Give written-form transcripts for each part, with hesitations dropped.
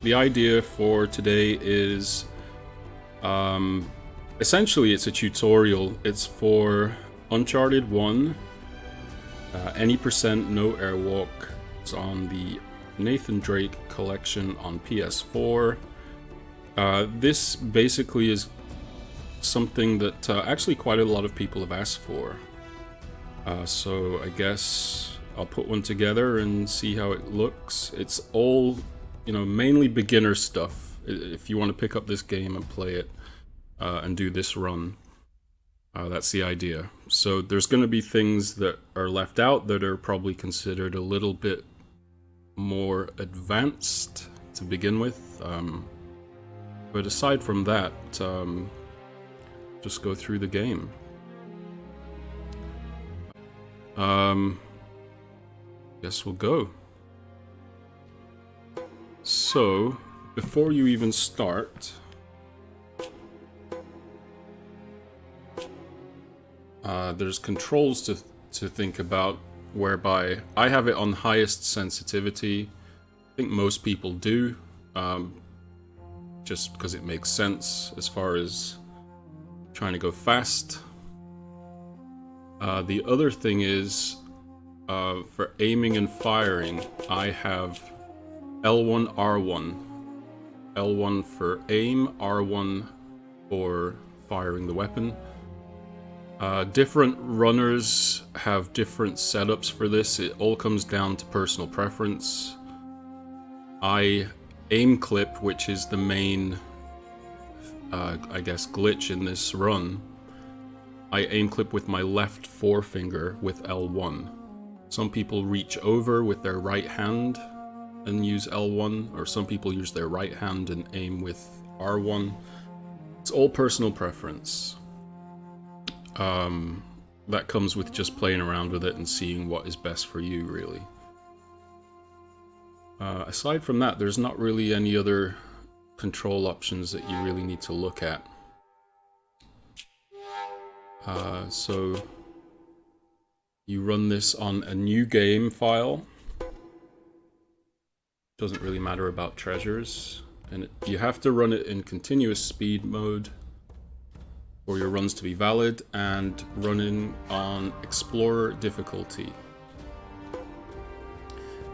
the idea for today is essentially it's a tutorial. It's for Uncharted 1, any percent, no Airwalk. It's on the Nathan Drake collection on PS4. This basically is something that actually quite a lot of people have asked for. So I guess I'll put one together and see how it looks. It's all, mainly beginner stuff. If you want to pick up this game and play it and do this run, that's the idea. So there's going to be things that are left out that are probably considered a little bit more advanced to begin with. But aside from that, just go through the game. Guess we'll go. So, before you even start, there's controls to think about, whereby I have it on highest sensitivity. I think most people do, just because it makes sense as far as trying to go fast. The other thing is, for aiming and firing, I have L1, R1. L1 for aim, R1 for firing the weapon. Different runners have different setups for this. It all comes down to personal preference. I aim clip, which is the main, I guess, glitch in this run. I aim clip with my left forefinger with L1. Some people reach over with their right hand and use L1, or some people use their right hand and aim with R1. It's all personal preference. That comes with just playing around with it and seeing what is best for you, really. Aside from that, there's not really any other control options that you really need to look at. So you run this on a new game file. Doesn't really matter about treasures, and you have to run it in continuous speed mode for your runs to be valid, and running on Explorer difficulty.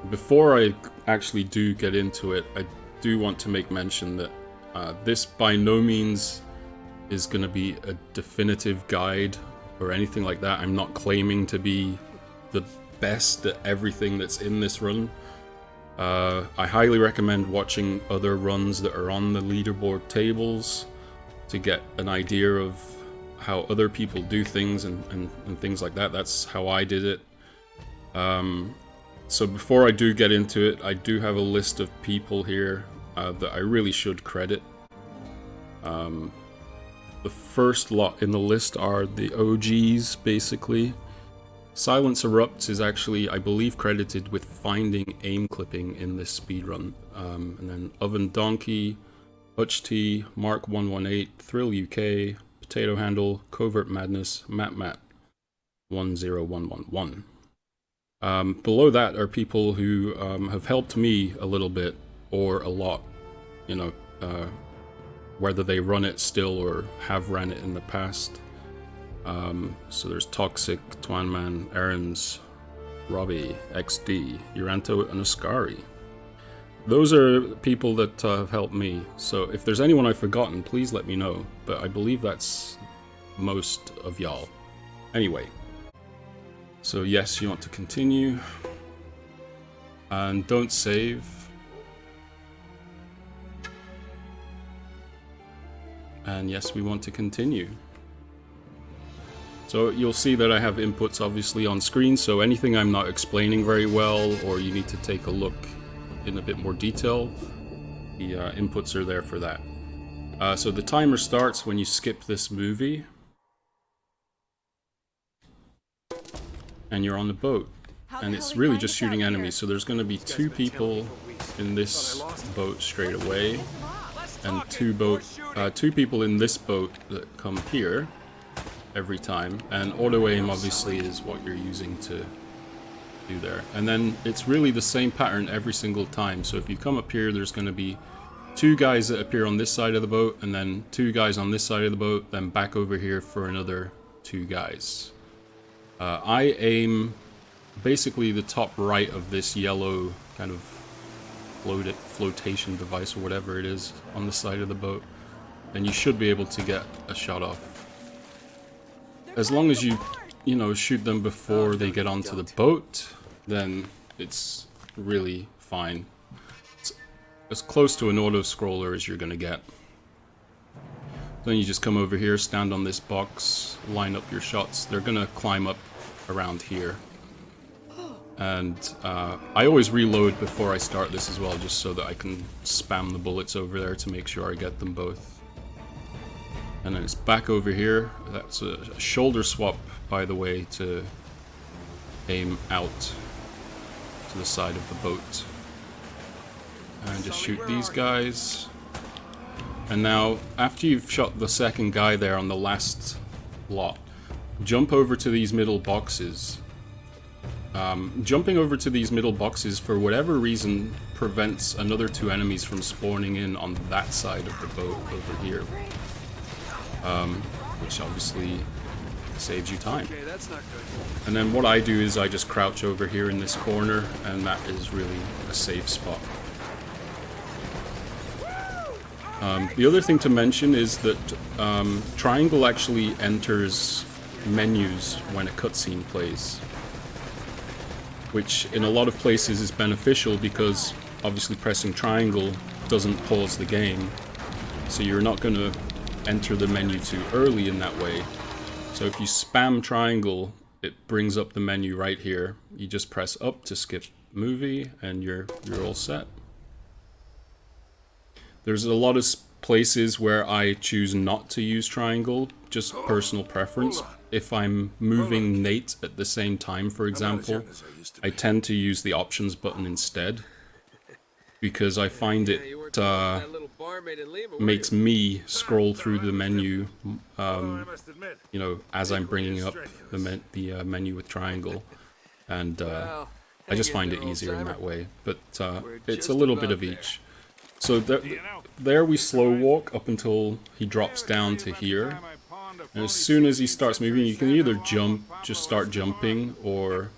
Before I actually do get into it, I do want to make mention that this by no means is going to be a definitive guide or anything like that. I'm not claiming to be the best at everything that's in this run. I highly recommend watching other runs that are on the leaderboard tables to get an idea of how other people do things and things like that. That's how I did it. So before I do get into it, I do have a list of people here that I really should credit. The first lot in the list are the OGs, basically. Silence Erupts is actually, I believe, credited with finding aim clipping in this speedrun. And then Oven Donkey, Hutch T, Mark 118, Thrill UK, Potato Handle, Covert Madness, Matt 10111. Below that are people who have helped me a little bit or a lot, whether they run it still or have ran it in the past. So there's Toxic, Twanman, Aaron's, Robbie, XD, Uranto, and Ascari. Those are people that have helped me, so if there's anyone I've forgotten, please let me know, but I believe that's most of y'all. Anyway, so yes, you want to continue, and don't save. And yes, we want to continue. So you'll see that I have inputs obviously on screen, so anything I'm not explaining very well or you need to take a look in a bit more detail, the inputs are there for that. So the timer starts when you skip this movie and you're on the boat, and it's really just shooting enemies. So there's going to be two people in this boat straight away, and two people in this boat that come here every time, and auto aim obviously is what you're using to do there. And then it's really the same pattern every single time. So if you come up here, there's going to be 2 guys that appear on this side of the boat, and then 2 guys on this side of the boat, then back over here for another 2 guys. I aim basically the top right of this yellow kind of flotation device or whatever it is on the side of the boat, and you should be able to get a shot off. As long as you know, shoot them before they get onto the boat, then it's really fine. It's as close to an auto-scroller as you're gonna get. Then you just come over here, stand on this box, line up your shots. They're gonna climb up around here. And I always reload before I start this as well, just so that I can spam the bullets over there to make sure I get them both. And then it's back over here. That's a shoulder swap, by the way, to aim out to the side of the boat. And just shoot these guys. And now, after you've shot the second guy there on the last lot, jump over to these middle boxes. Jumping over to these middle boxes, for whatever reason, prevents another 2 enemies from spawning in on that side of the boat over here. Which obviously saves you time. Okay, that's not good. And then what I do is I just crouch over here in this corner, and that is really a safe spot. The other thing to mention is that triangle actually enters menus when a cutscene plays, which in a lot of places is beneficial because obviously pressing triangle doesn't pause the game, so you're not going to enter the menu too early in that way. So if you spam triangle, it brings up the menu right here. You just press up to skip movie and you're all set. There's a lot of places where I choose not to use triangle, just personal preference. If I'm moving Nate at the same time, for example, I tend to use the options button instead, because I find it makes me scroll through the menu, you know, as I'm bringing up the menu with triangle, and I just find it easier in that way. But it's a little bit of each. So there we slow walk up until he drops down to here. And as soon as he starts moving, you can either jump, just start jumping, or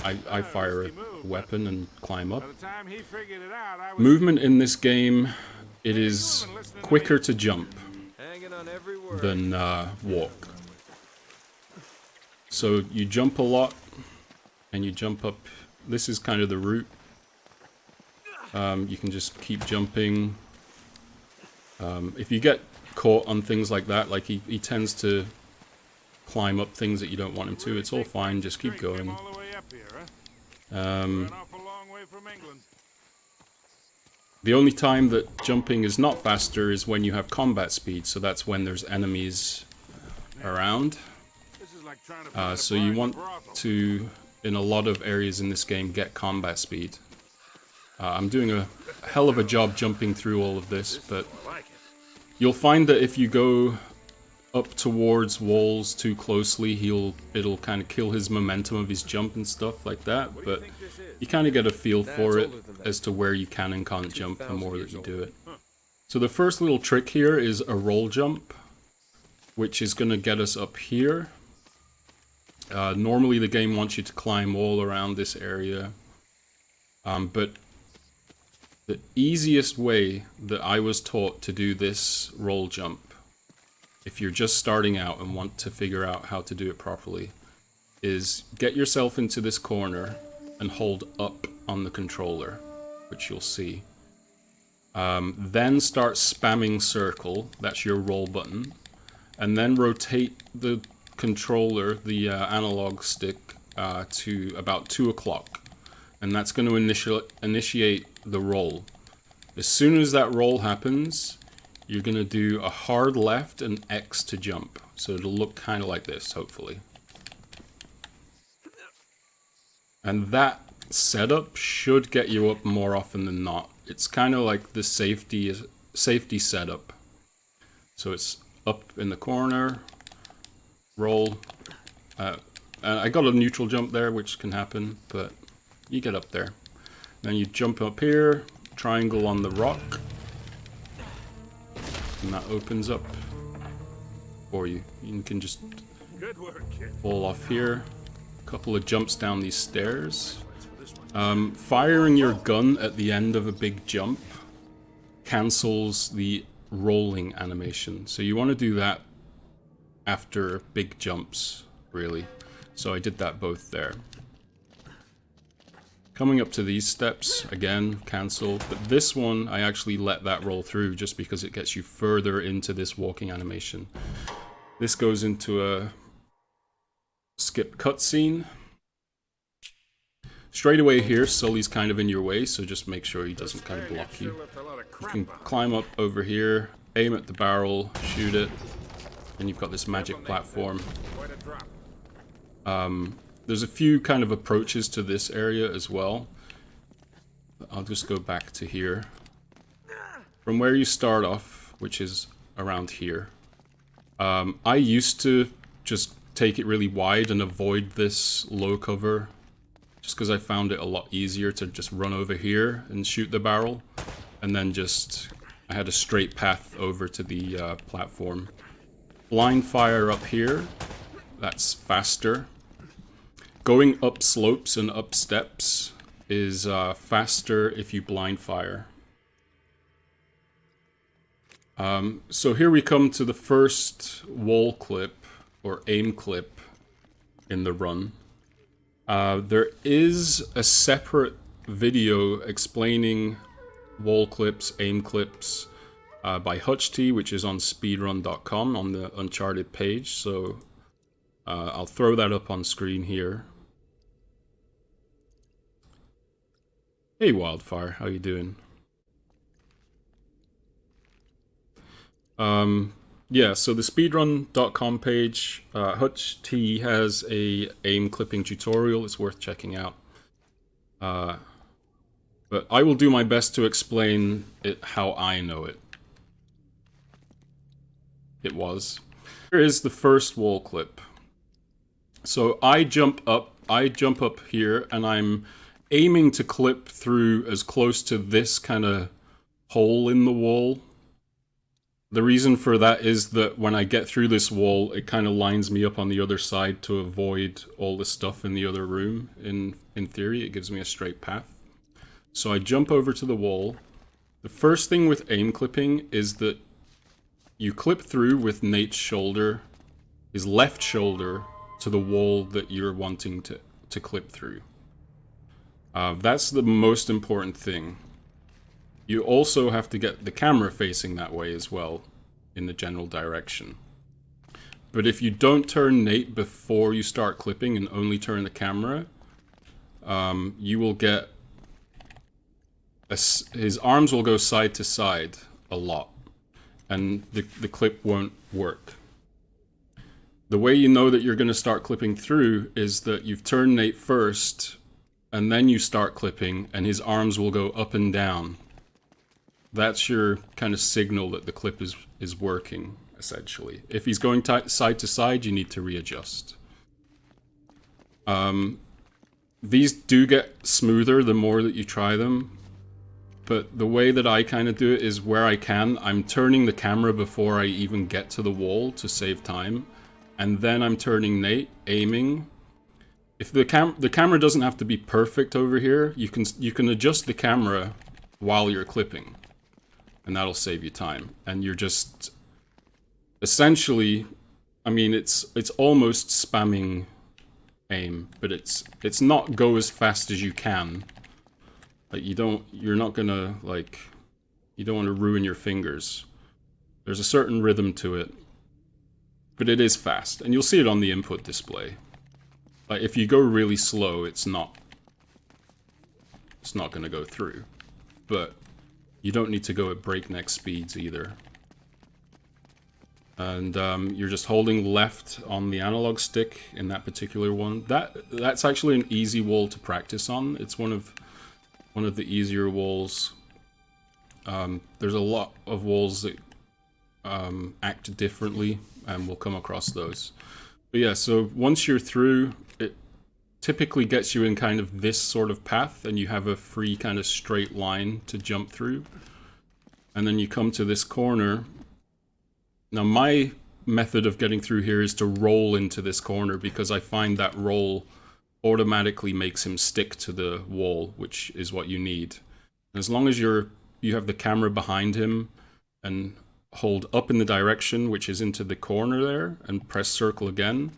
I fire a weapon and climb up. Movement in this game, it is quicker to jump than walk. So you jump a lot, and you jump up. This is kind of the route. You can just keep jumping. If you get caught on things like that, like he tends to climb up things that you don't want him to, it's all fine, just keep going. The only time that jumping is not faster is when you have combat speed, so that's when there's enemies around. So you want to, in a lot of areas in this game, get combat speed. I'm doing a hell of a job jumping through all of this, but you'll find that if you go up towards walls too closely, it'll kind of kill his momentum of his jump and stuff like that, but you kind of get a feel for it as to where you can and can't jump the more that you do it. So the first little trick here is a roll jump, which is going to get us up here. Normally the game wants you to climb all around this area, but the easiest way that I was taught to do this roll jump, if you're just starting out and want to figure out how to do it properly, is get yourself into this corner and hold up on the controller, which you'll see. Then start spamming circle, that's your roll button, and then rotate the controller, the analog stick, to about 2 o'clock. And that's going to initiate the roll. As soon as that roll happens, you're going to do a hard left and X to jump. So it'll look kind of like this, hopefully. And that setup should get you up more often than not. It's kind of like the safety setup. So it's up in the corner, roll. I got a neutral jump there, which can happen, but you get up there. Then you jump up here, triangle on the rock, And that opens up for you. You can just fall off here. A couple of jumps down these stairs. Firing your gun at the end of a big jump cancels the rolling animation. So you want to do that after big jumps, really. So I did that both there. Coming up to these steps, again, cancel. But this one, I actually let that roll through just because it gets you further into this walking animation. This goes into a skip cutscene. Straight away here, Sully's kind of in your way, so just make sure he doesn't kind of block you. You can climb up over here, aim at the barrel, shoot it, and you've got this magic platform. There's a few kind of approaches to this area as well. I'll just go back to here. From where you start off, which is around here, I used to just take it really wide and avoid this low cover, just because I found it a lot easier to just run over here and shoot the barrel, and then just, I had a straight path over to the platform. Blind fire up here, that's faster. Going up slopes and up steps is faster if you blind fire. So here we come to the first wall clip, or aim clip, in the run. There is a separate video explaining wall clips, aim clips, by HutchT, which is on speedrun.com on the Uncharted page, so I'll throw that up on screen here. Hey Wildfire, how you doing? Yeah, so the speedrun.com page, HutchT has a aim clipping tutorial. It's worth checking out. But I will do my best to explain it how I know it. It was. Here is the first wall clip. So I jump up here, and I'm aiming to clip through as close to this kind of hole in the wall. The reason for that is that when I get through this wall, it kind of lines me up on the other side to avoid all the stuff in the other room. In theory, it gives me a straight path. So I jump over to the wall. The first thing with aim clipping is that you clip through with Nate's shoulder, his left shoulder, to the wall that you're wanting to clip through. That's the most important thing. You also have to get the camera facing that way as well, in the general direction. But if you don't turn Nate before you start clipping and only turn the camera, you will get... his arms will go side to side a lot, and the clip won't work. The way you know that you're going to start clipping through is that you've turned Nate first, and then you start clipping, and his arms will go up and down. That's your kind of signal that the clip is working, essentially. If he's going side to side, you need to readjust. These do get smoother the more that you try them, but the way that I kind of do it is where I can, I'm turning the camera before I even get to the wall to save time, and then I'm turning Nate, aiming. If the camera doesn't have to be perfect over here, you can adjust the camera while you're clipping, and that'll save you time. And you're just essentially, I mean, it's almost spamming aim, but it's not go as fast as you can. Like you're not gonna, like, you don't want to ruin your fingers. There's a certain rhythm to it, but it is fast, and you'll see it on the input display. Like, if you go really slow, it's not gonna go through. But you don't need to go at breakneck speeds either. And you're just holding left on the analog stick in that particular one. That's actually an easy wall to practice on. It's one of the easier walls. There's a lot of walls that act differently, and we'll come across those. But yeah, so once you're through, it typically gets you in kind of this sort of path, and you have a free kind of straight line to jump through. And then you come to this corner, Now my method of getting through here is to roll into this corner, because I find that roll automatically makes him stick to the wall, which is what you need. As long as you have the camera behind him and hold up in the direction, which is into the corner there, and press circle again,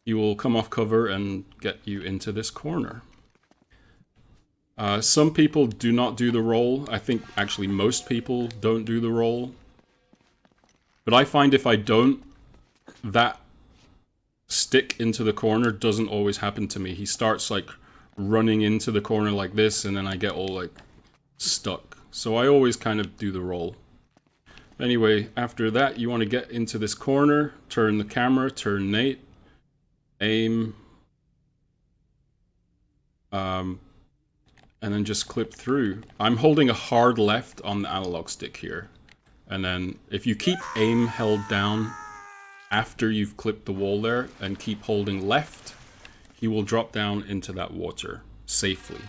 you will come off cover and get you into this corner. Some people do not do the roll. I think actually most people don't do the roll. But I find if I don't, that stick into the corner doesn't always happen to me. He starts like running into the corner like this, and then I get all like stuck. So I always kind of do the roll. Anyway, after that, you want to get into this corner, turn the camera, turn Nate, aim, and then just clip through. I'm holding a hard left on the analog stick here. And then if you keep aim held down after you've clipped the wall there and keep holding left, he will drop down into that water safely.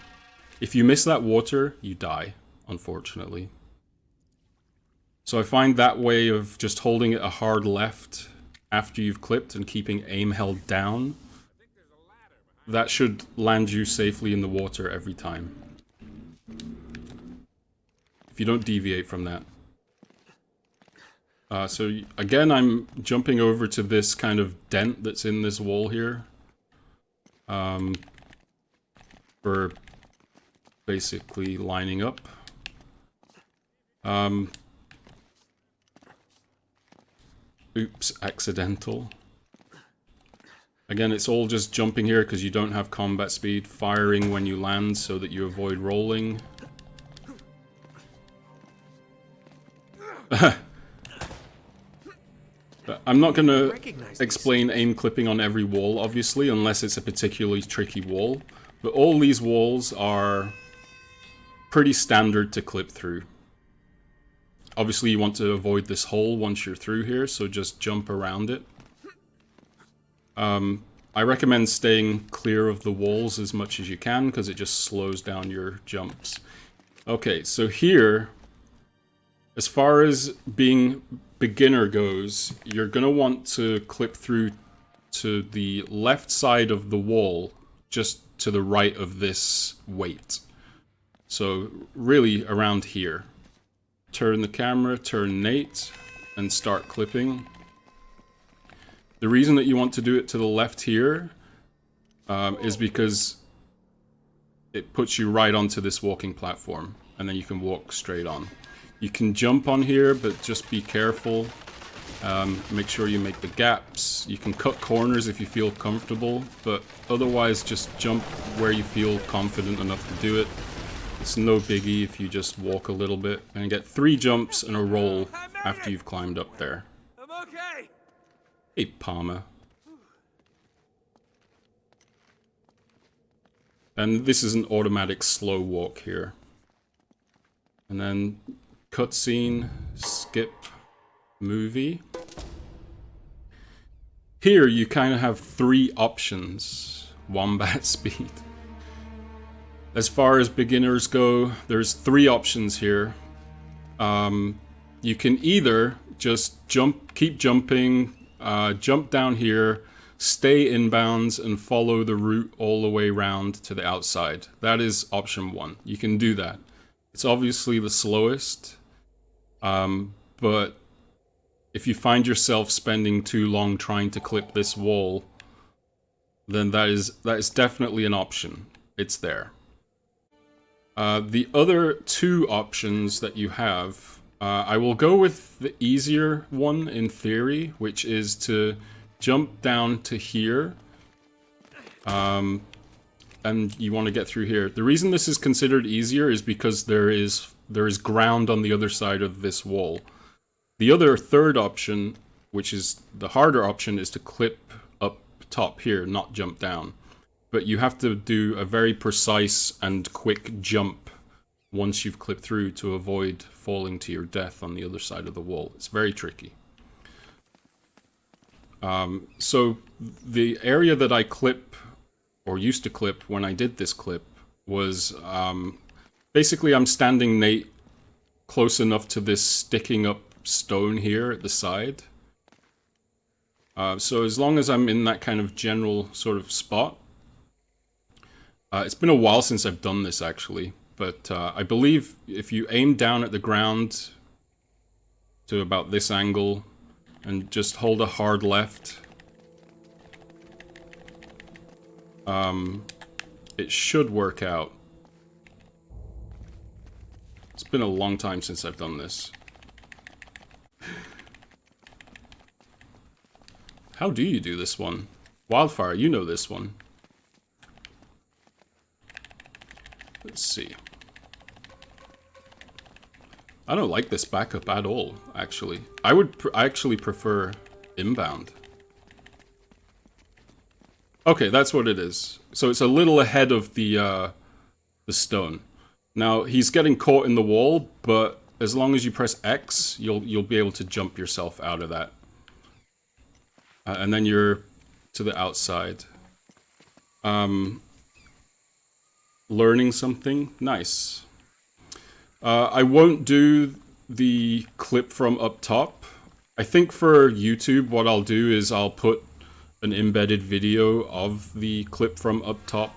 If you miss that water, you die, unfortunately. So I find that way of just holding it a hard left after you've clipped and keeping aim held down, that should land you safely in the water every time. If you don't deviate from that. So again, I'm jumping over to this kind of dent that's in this wall here. For basically lining up. Oops, accidental. Again, it's all just jumping here because you don't have combat speed. Firing when you land so that you avoid rolling. I'm not going to explain aim clipping on every wall, obviously, unless it's a particularly tricky wall. But all these walls are pretty standard to clip through. Obviously, you want to avoid this hole once you're through here, so just jump around it. I recommend staying clear of the walls as much as you can, because it just slows down your jumps. Okay, so here, as far as being beginner goes, you're going to want to clip through to the left side of the wall, just to the right of this weight. So really around here. Turn the camera, turn Nate, and start clipping. The reason that you want to do it to the left here is because it puts you right onto this walking platform, and then you can walk straight on. You can jump on here, but just be careful. Make sure you make the gaps. You can cut corners if you feel comfortable, but otherwise just jump where you feel confident enough to do it. It's no biggie if you just walk a little bit and get 3 jumps and a roll after you've climbed up there. I'm okay. Hey, Palmer. And this is an automatic slow walk here. And then cutscene, skip, movie. Here you kind of have 3 options. Wombat speed. As far as beginners go, there's 3 options here. You can either just keep jumping, jump down here, stay inbounds, and follow the route all the way around to the outside. That is option 1. You can do that. It's obviously the slowest, but if you find yourself spending too long trying to clip this wall, then that is definitely an option. It's there. The other 2 options that you have, I will go with the easier one in theory, which is to jump down to here, and you want to get through here. The reason this is considered easier is because there is ground on the other side of this wall. The other 3rd option, which is the harder option, is to clip up top here, not jump down. But you have to do a very precise and quick jump once you've clipped through to avoid falling to your death on the other side of the wall. It's very tricky. So the area that I clip, or used to clip when I did this clip, was basically I'm standing Nate close enough to this sticking up stone here at the side. So as long as I'm in that kind of general sort of spot. It's been a while since I've done this actually, but I believe if you aim down at the ground to about this angle and just hold a hard left, it should work out. It's been a long time since I've done this. How do you do this one? Wildfire, you know this one. Let's see. I don't like this backup at all, actually. I actually prefer inbound. Okay, that's what it is. So it's a little ahead of the stone. Now, he's getting caught in the wall, but as long as you press X, you'll be able to jump yourself out of that. And then you're to the outside. Learning something? Nice. I won't do the clip from up top. I think for YouTube, what I'll do is I'll put an embedded video of the clip from up top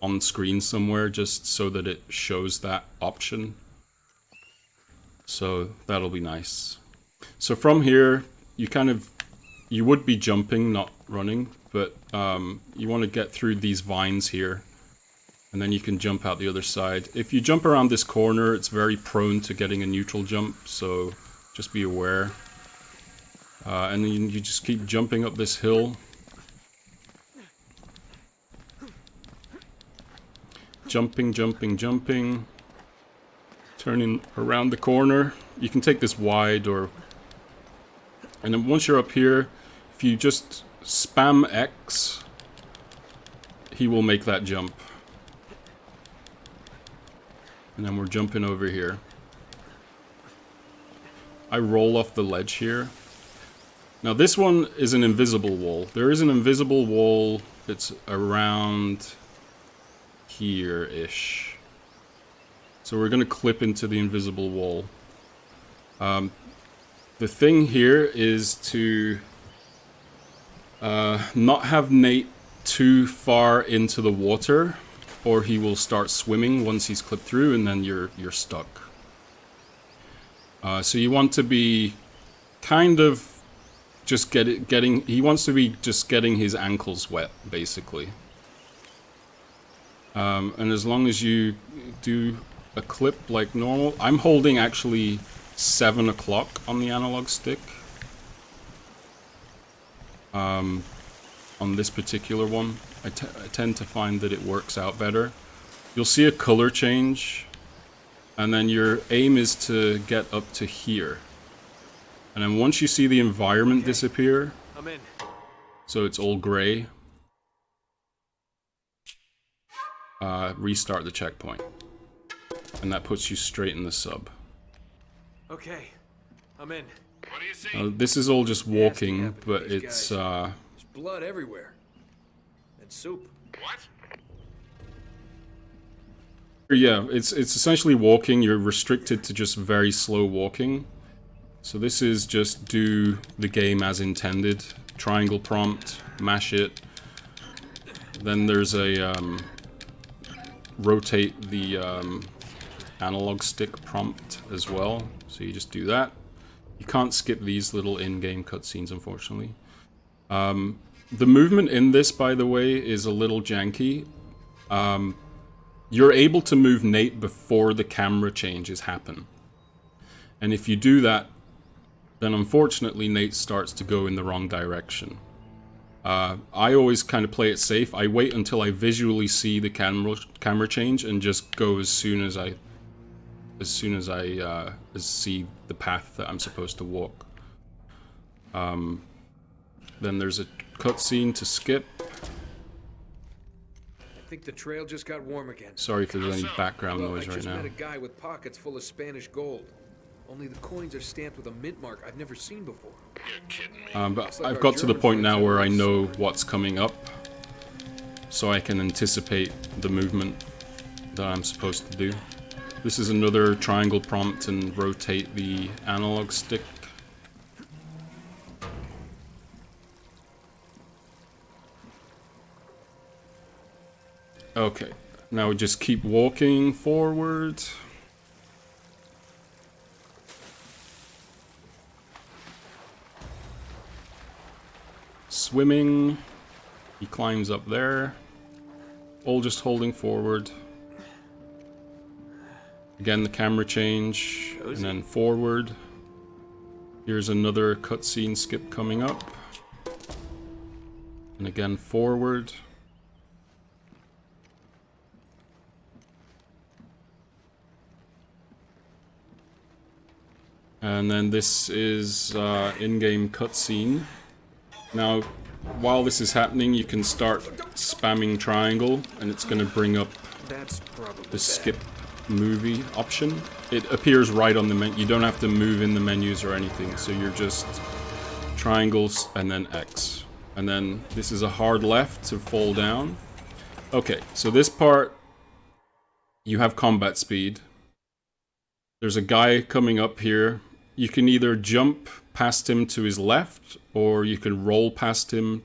on screen somewhere, just so that it shows that option. So that'll be nice. So from here, you would be jumping, not running, but you want to get through these vines here, and then you can jump out the other side. If you jump around this corner, it's very prone to getting a neutral jump, so just be aware. And then you just keep jumping up this hill. Jumping, jumping, jumping. Turning around the corner. You can take this wide, or... And then once you're up here, if you just spam X, he will make that jump. And then we're jumping over here. I roll off the ledge here. Now this one is an invisible wall. There is an invisible wall that's around here-ish. So we're going to clip into the invisible wall. The thing here is to not have Nate too far into the water, or he will start swimming once he's clipped through, and then you're stuck. So you want to be kind of just getting. He wants to be just getting his ankles wet, basically. And as long as you do a clip like normal, I'm holding actually 7 o'clock on the analog stick. On this particular one, I tend to find that it works out better. You'll see a color change, and then your aim is to get up to here. And then once you see the environment disappear, I'm in. So it's all gray, restart the checkpoint. And that puts you straight in the sub. Okay, I'm in. What do you see? This is all just walking, but it's There's blood everywhere. And soup. What? yeah, it's essentially walking. You're restricted to just very slow walking. So this is just do the game as intended. Triangle prompt, mash it. Then there's a rotate the analog stick prompt as well. So you just do that. You can't skip these little in-game cutscenes, unfortunately. The movement in this, by the way, is a little janky. You're able to move Nate before the camera changes happen. And if you do that, then unfortunately Nate starts to go in the wrong direction. I always kind of play it safe. I wait until I visually see the camera change and just go as soon as I see the path that I'm supposed to walk. Then there's a cutscene to skip. I think the trail just got warm again. Sorry if there's any background noise right I just now. met a guy with pockets full of Spanish gold. Only the coins are stamped with a mint mark I've never seen before. You're kidding me. But I've got to the point now where I know what's coming up, so I can anticipate the movement that I'm supposed to do. This is another triangle prompt and rotate the analog stick. Okay, now we just keep walking forward. Swimming. He climbs up there. All just holding forward. Again, the camera change, and then forward. Here's another cutscene skip coming up. And again, forward. And then this is in-game cutscene. Now, while this is happening, you can start spamming triangle, and it's going to bring up the skip movie option. It appears right on the menu. You don't have to move in the menus or anything, so you're just triangles and then X. And then this is a hard left to fall down. Okay, so this part, you have combat speed. There's a guy coming up here. You can either jump past him to his left, or you can roll past him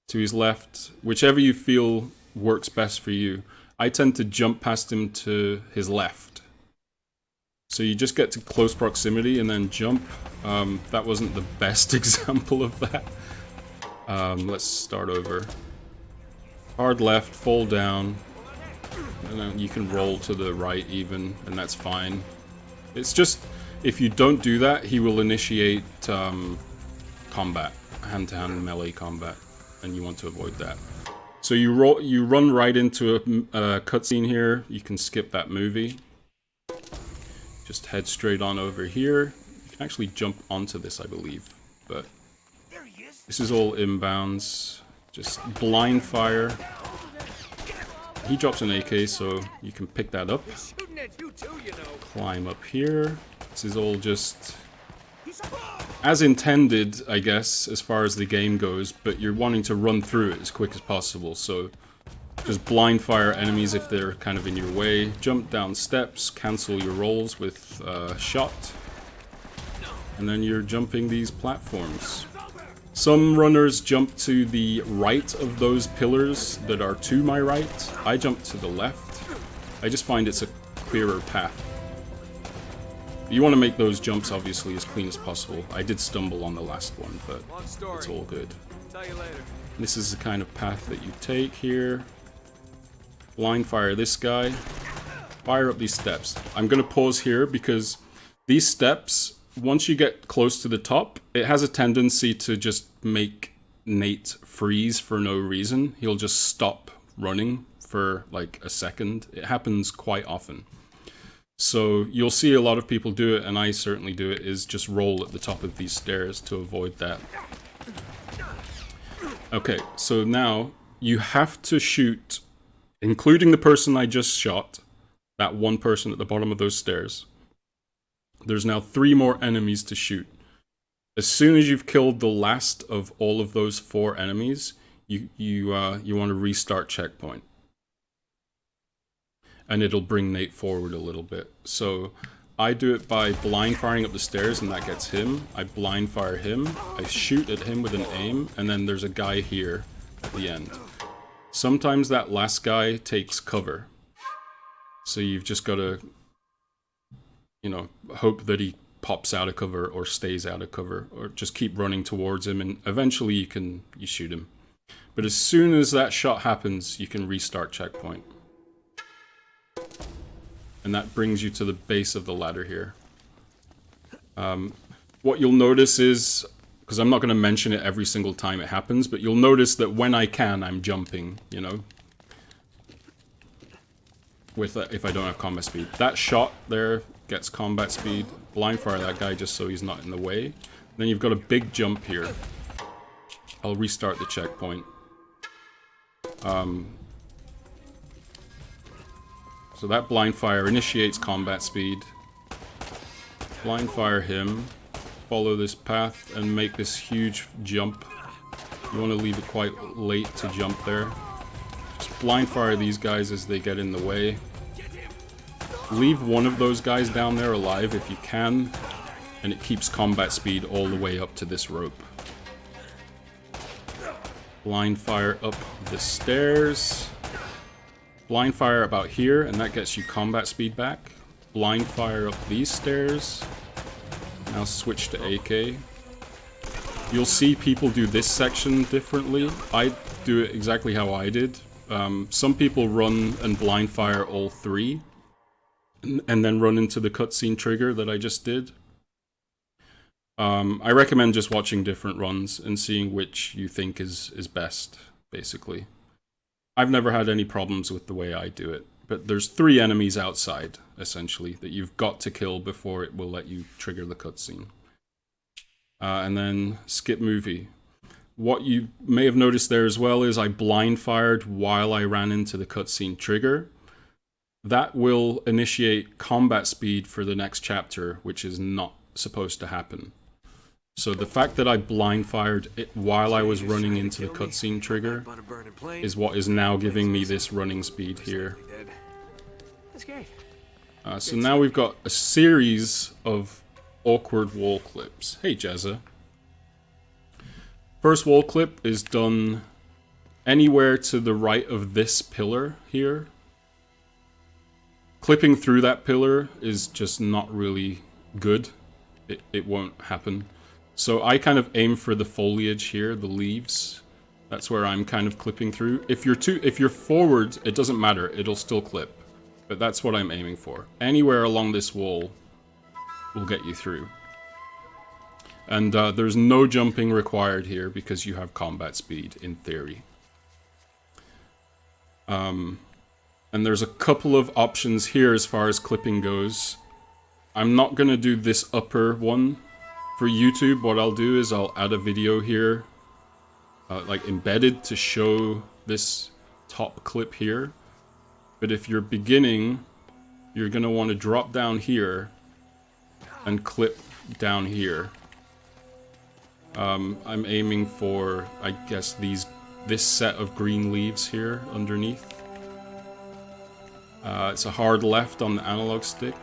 to his left, whichever you feel works best for you. I tend to jump past him to his left. So you just get to close proximity and then jump. That wasn't the best example of that. Let's start over. Hard left, fall down, and then you can roll to the right even, and that's fine. It's just, if you don't do that, he will initiate combat, hand-to-hand melee combat, and you want to avoid that. So you run right into a cutscene here. You can skip that movie. Just head straight on over here. You can actually jump onto this, I believe, but this is all inbounds. Just blind fire. He drops an AK, so you can pick that up. Climb up here. This is all just as intended, I guess, as far as the game goes, but you're wanting to run through it as quick as possible, so just blind fire enemies if they're kind of in your way. Jump down steps, cancel your rolls with shot, and then you're jumping these platforms. Some runners jump to the right of those pillars that are to my right. I jump to the left. I just find it's a clearer path. You want to make those jumps, obviously, as clean as possible. I did stumble on the last one, but it's all good. This is the kind of path that you take here. Blind fire this guy. Fire up these steps. I'm going to pause here because these steps, once you get close to the top, it has a tendency to just make Nate freeze for no reason. He'll just stop running for like a second. It happens quite often. So you'll see a lot of people do it, and I certainly do it, is just roll at the top of these stairs to avoid that. Okay, so now you have to shoot, including the person I just shot, that one person at the bottom of those stairs. There's now 3 more enemies to shoot. As soon as you've killed the last of all of those 4 enemies, you want to restart checkpoint. And it'll bring Nate forward a little bit. So I do it by blind firing up the stairs, and that gets him. I blind fire him. I shoot at him with an aim, and then there's a guy here at the end. Sometimes that last guy takes cover. So you've just got to, you know, hope that he pops out of cover or stays out of cover, or just keep running towards him, and eventually you shoot him. But as soon as that shot happens, you can restart checkpoint. And that brings you to the base of the ladder here. What you'll notice is, because I'm not going to mention it every single time it happens, but you'll notice that when I can, I'm jumping, you know, with if I don't have combat speed. That shot there gets combat speed. Blind fire that guy just so he's not in the way. Then you've got a big jump here. I'll restart the checkpoint. So that blind fire initiates combat speed. Blind fire him. Follow this path and make this huge jump. You want to leave it quite late to jump there. Just blind fire these guys as they get in the way. leave one of those guys down there alive if you can, and it keeps combat speed all the way up to this rope. Blind fire up the stairs. Blind fire about here, and that gets you combat speed back. Blind fire up these stairs. Now switch to AK. You'll see people do this section differently. I do it exactly how I did. Some people run and blind fire all three, and then run into the cutscene trigger that I just did. I recommend just watching different runs and seeing which you think is best, basically. I've never had any problems with the way I do it, but there's 3 enemies outside, essentially, that you've got to kill before it will let you trigger the cutscene. And then skip movie. What you may have noticed there as well is I blind fired while I ran into the cutscene trigger. That will initiate combat speed for the next chapter, which is not supposed to happen. So the fact that I blind fired it while I was running into the cutscene trigger is what is now giving me this running speed here. So now we've got a series of awkward wall clips. Hey Jezza. First wall clip is done anywhere to the right of this pillar here. Clipping through that pillar is just not really good. It won't happen. So I kind of aim for the foliage here, the leaves. That's where I'm kind of clipping through. If you're forward, it doesn't matter. It'll still clip. But that's what I'm aiming for. Anywhere along this wall will get you through. And there's no jumping required here because you have combat speed, in theory. And there's a couple of options here as far as clipping goes. I'm not going to do this upper one. For YouTube, what I'll do is I'll add a video here, like embedded, to show this top clip here. But if you're beginning, you're going to want to drop down here and clip down here. I'm aiming for, I guess, this set of green leaves here underneath. It's a hard left on the analog stick.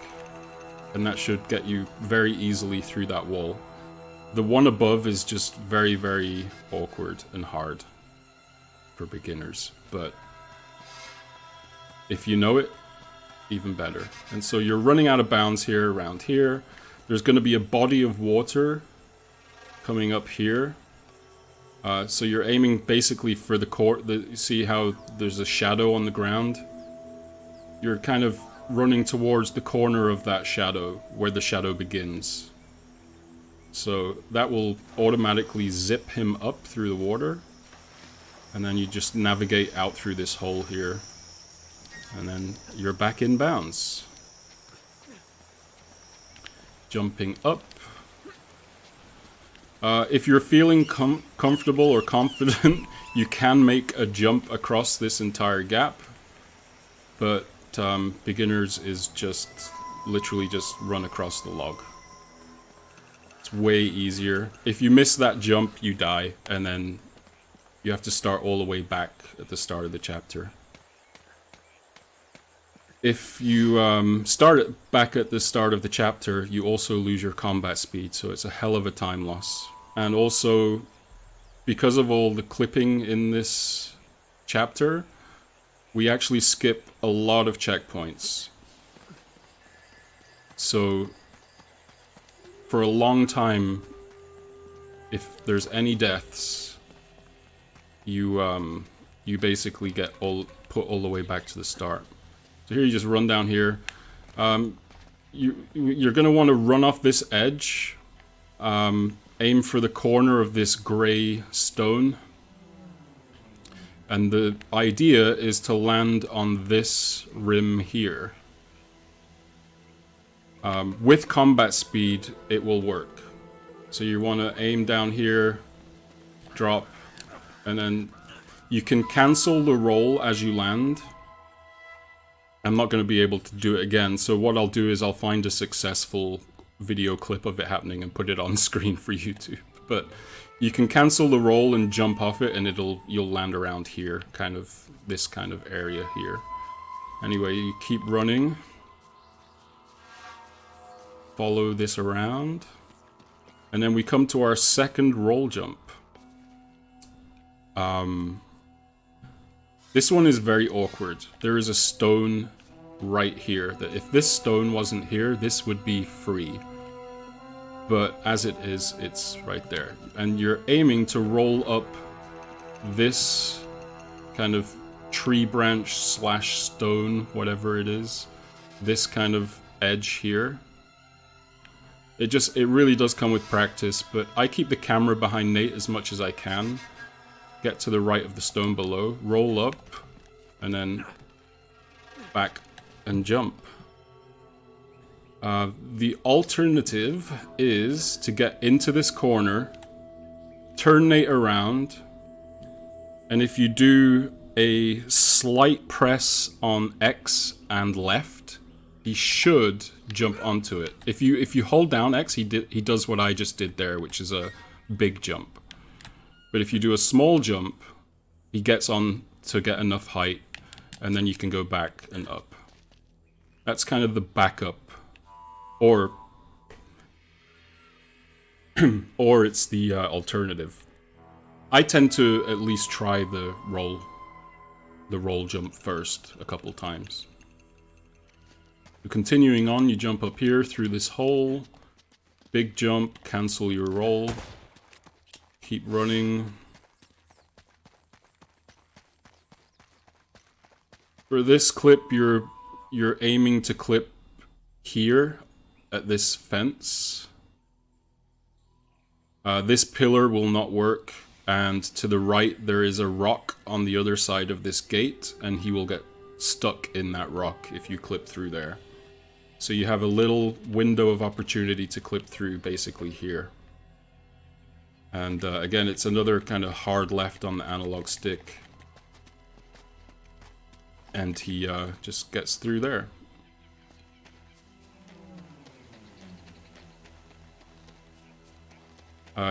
And that should get you very easily through that wall. The one above is just very, very awkward and hard for beginners. But if you know it, even better. And so you're running out of bounds here, around here. There's going to be a body of water coming up here. So you're aiming basically for the court. You see how there's a shadow on the ground? You're kind of running towards the corner of that shadow, where the shadow begins. So that will automatically zip him up through the water. And then you just navigate out through this hole here. And then you're back in bounds. Jumping up. If you're feeling comfortable or confident, you can make a jump across this entire gap. But beginners is just literally just run across the log. It's way easier. If you miss that jump, you die, and then you have to start all the way back at the start of the chapter. If you start it back at the start of the chapter, you also lose your combat speed, so it's a hell of a time loss. And also, because of all the clipping in this chapter, we actually skip a lot of checkpoints. So, for a long time, if there's any deaths, you basically get put all the way back to the start. So here you just run down here. You're going to want to run off this edge. Aim for the corner of this gray stone. And the idea is to land on this rim here. With combat speed, it will work. So you want to aim down here, drop, and then you can cancel the roll as you land. I'm not going to be able to do it again, so what I'll do is I'll find a successful video clip of it happening and put it on screen for YouTube. But you can cancel the roll and jump off it, and you'll land around here, kind of this kind of area here. Anyway, you keep running. follow this around. And then we come to our second roll jump. This one is very awkward. There is a stone right here that if this stone wasn't here, this would be free. But as it is, it's right there. And you're aiming to roll up this kind of tree branch slash stone, whatever it is. This kind of edge here. It really does come with practice, but I keep the camera behind Nate as much as I can. Get to the right of the stone below, roll up, and then back and jump. The alternative is to get into this corner, turn Nate around, and if you do a slight press on X and left, he should jump onto it. If you hold down X, he does what I just did there, which is a big jump. But if you do a small jump, he gets on to get enough height, and then you can go back and up. That's kind of the backup. Or it's the alternative. I tend to at least try the roll jump first a couple times. Continuing on, you jump up here through this hole. Big jump, cancel your roll. Keep running. For this clip, you're aiming to clip here at this fence. This pillar will not work, and to the right there is a rock on the other side of this gate, and he will get stuck in that rock if you clip through there. So you have a little window of opportunity to clip through basically here. And again, it's another kind of hard left on the analog stick. And he just gets through there.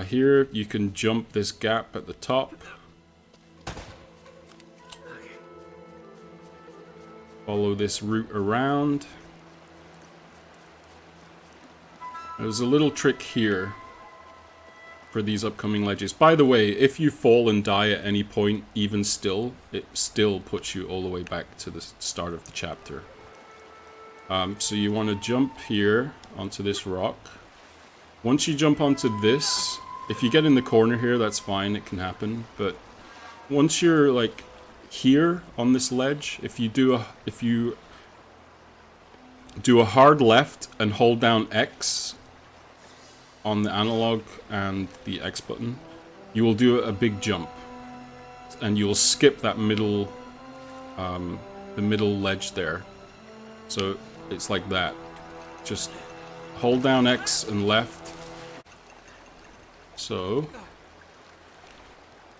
Here, you can jump this gap at the top. Follow this route around. There's a little trick here for these upcoming ledges. By the way, if you fall and die at any point, even still, it still puts you all the way back to the start of the chapter. So you want to jump here onto this rock. Once you jump onto this, if you get in the corner here, that's fine, it can happen. But once you're like here on this ledge, if you do a hard left and hold down X on the analog and the X button, you will do a big jump, and you will skip that middle, the middle ledge there. So it's like that. Just hold down X and left. So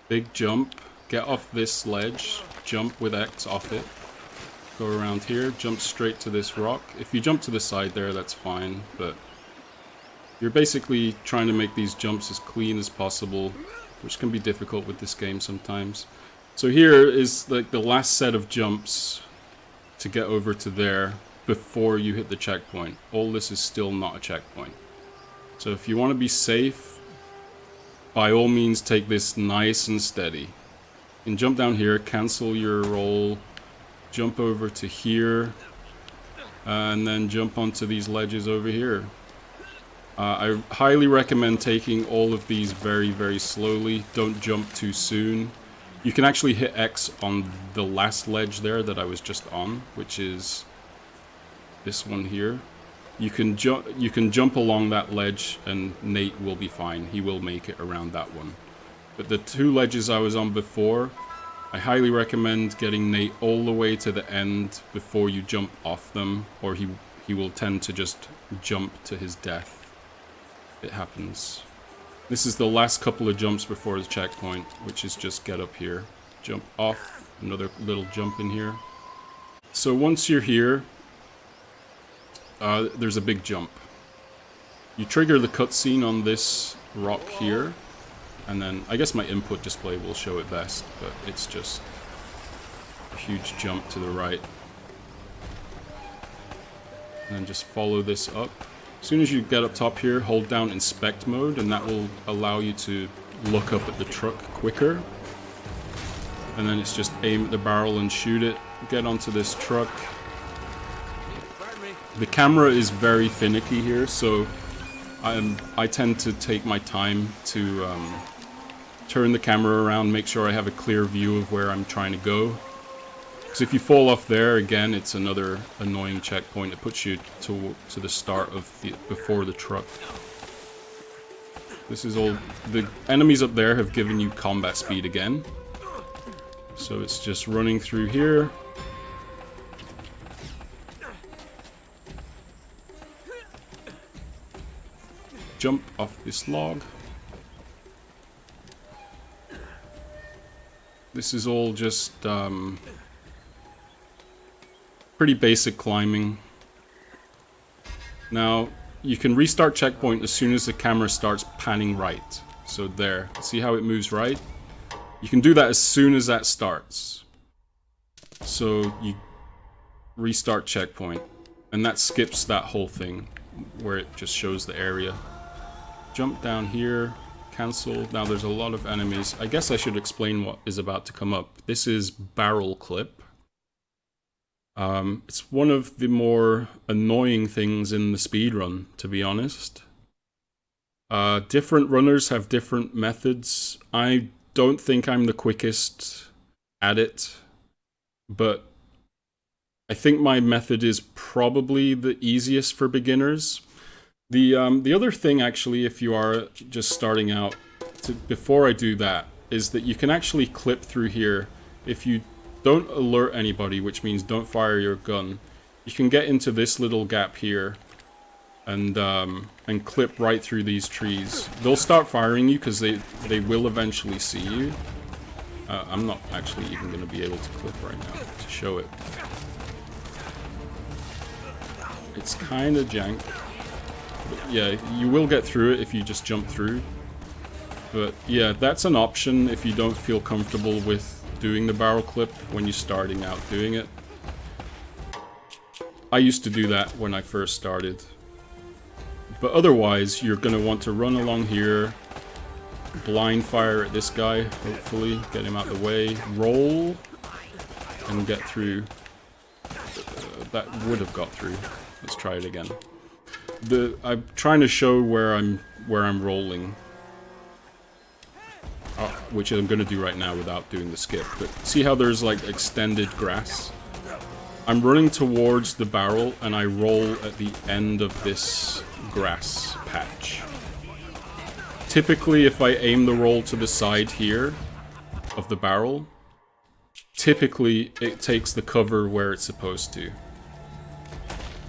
big jump, get off this ledge, jump with X off it, go around here, jump straight to this rock. If you jump to the side there, that's fine, but you're basically trying to make these jumps as clean as possible, which can be difficult with this game sometimes. So here is like the last set of jumps to get over to there before you hit the checkpoint. All this is still not a checkpoint. So if you want to be safe, by all means take this nice and steady. And jump down here, cancel your roll, jump over to here, and then jump onto these ledges over here. I highly recommend taking all of these very, very slowly. Don't jump too soon. You can actually hit X on the last ledge there that I was just on, which is this one here. You can jump along that ledge and Nate will be fine. He will make it around that one. But the two ledges I was on before, I highly recommend getting Nate all the way to the end before you jump off them, or he will tend to just jump to his death. It happens. This is the last couple of jumps before the checkpoint, which is just get up here, jump off, another little jump in here. So once you're here, there's a big jump. You trigger the cutscene on this rock here, and then I guess my input display will show it best, but it's just a huge jump to the right. And then just follow this up. As soon as you get up top here, hold down inspect mode, and that will allow you to look up at the truck quicker. And then it's just aim at the barrel and shoot it. Get onto this truck. The camera is very finicky here, so I tend to take my time to turn the camera around, make sure I have a clear view of where I'm trying to go. Because if you fall off there, again, it's another annoying checkpoint. It puts you to the start of before the truck. This is all... The enemies up there have given you combat speed again. So it's just running through here. Jump off this log. This is all just pretty basic climbing. Now, you can restart checkpoint as soon as the camera starts panning right. So there, see how it moves right? You can do that as soon as that starts. So you restart checkpoint, and that skips that whole thing where it just shows the area. Jump down here, cancel. Now there's a lot of enemies. I guess I should explain what is about to come up. This is barrel clip. It's one of the more annoying things in the speedrun, to be honest. Different runners have different methods. I don't think I'm the quickest at it, but I think my method is probably the easiest for beginners. The other thing, actually, if you are just starting out, before I do that, is that you can actually clip through here. If you don't alert anybody, which means don't fire your gun, you can get into this little gap here and clip right through these trees. They'll start firing you because they will eventually see you. I'm not actually even going to be able to clip right now to show it. It's kind of jank. But yeah, you will get through it if you just jump through. But yeah, that's an option if you don't feel comfortable with doing the barrel clip when you're starting out doing it. I used to do that when I first started. But otherwise, you're going to want to run along here, blind fire at this guy, hopefully, get him out of the way, roll, and get through. That would have got through. Let's try it again. I'm trying to show where I'm rolling, which I'm going to do right now without doing the skip. But see how there's like extended grass? I'm running towards the barrel and I roll at the end of this grass patch. Typically, if I aim the roll to the side here of the barrel, typically it takes the cover where it's supposed to.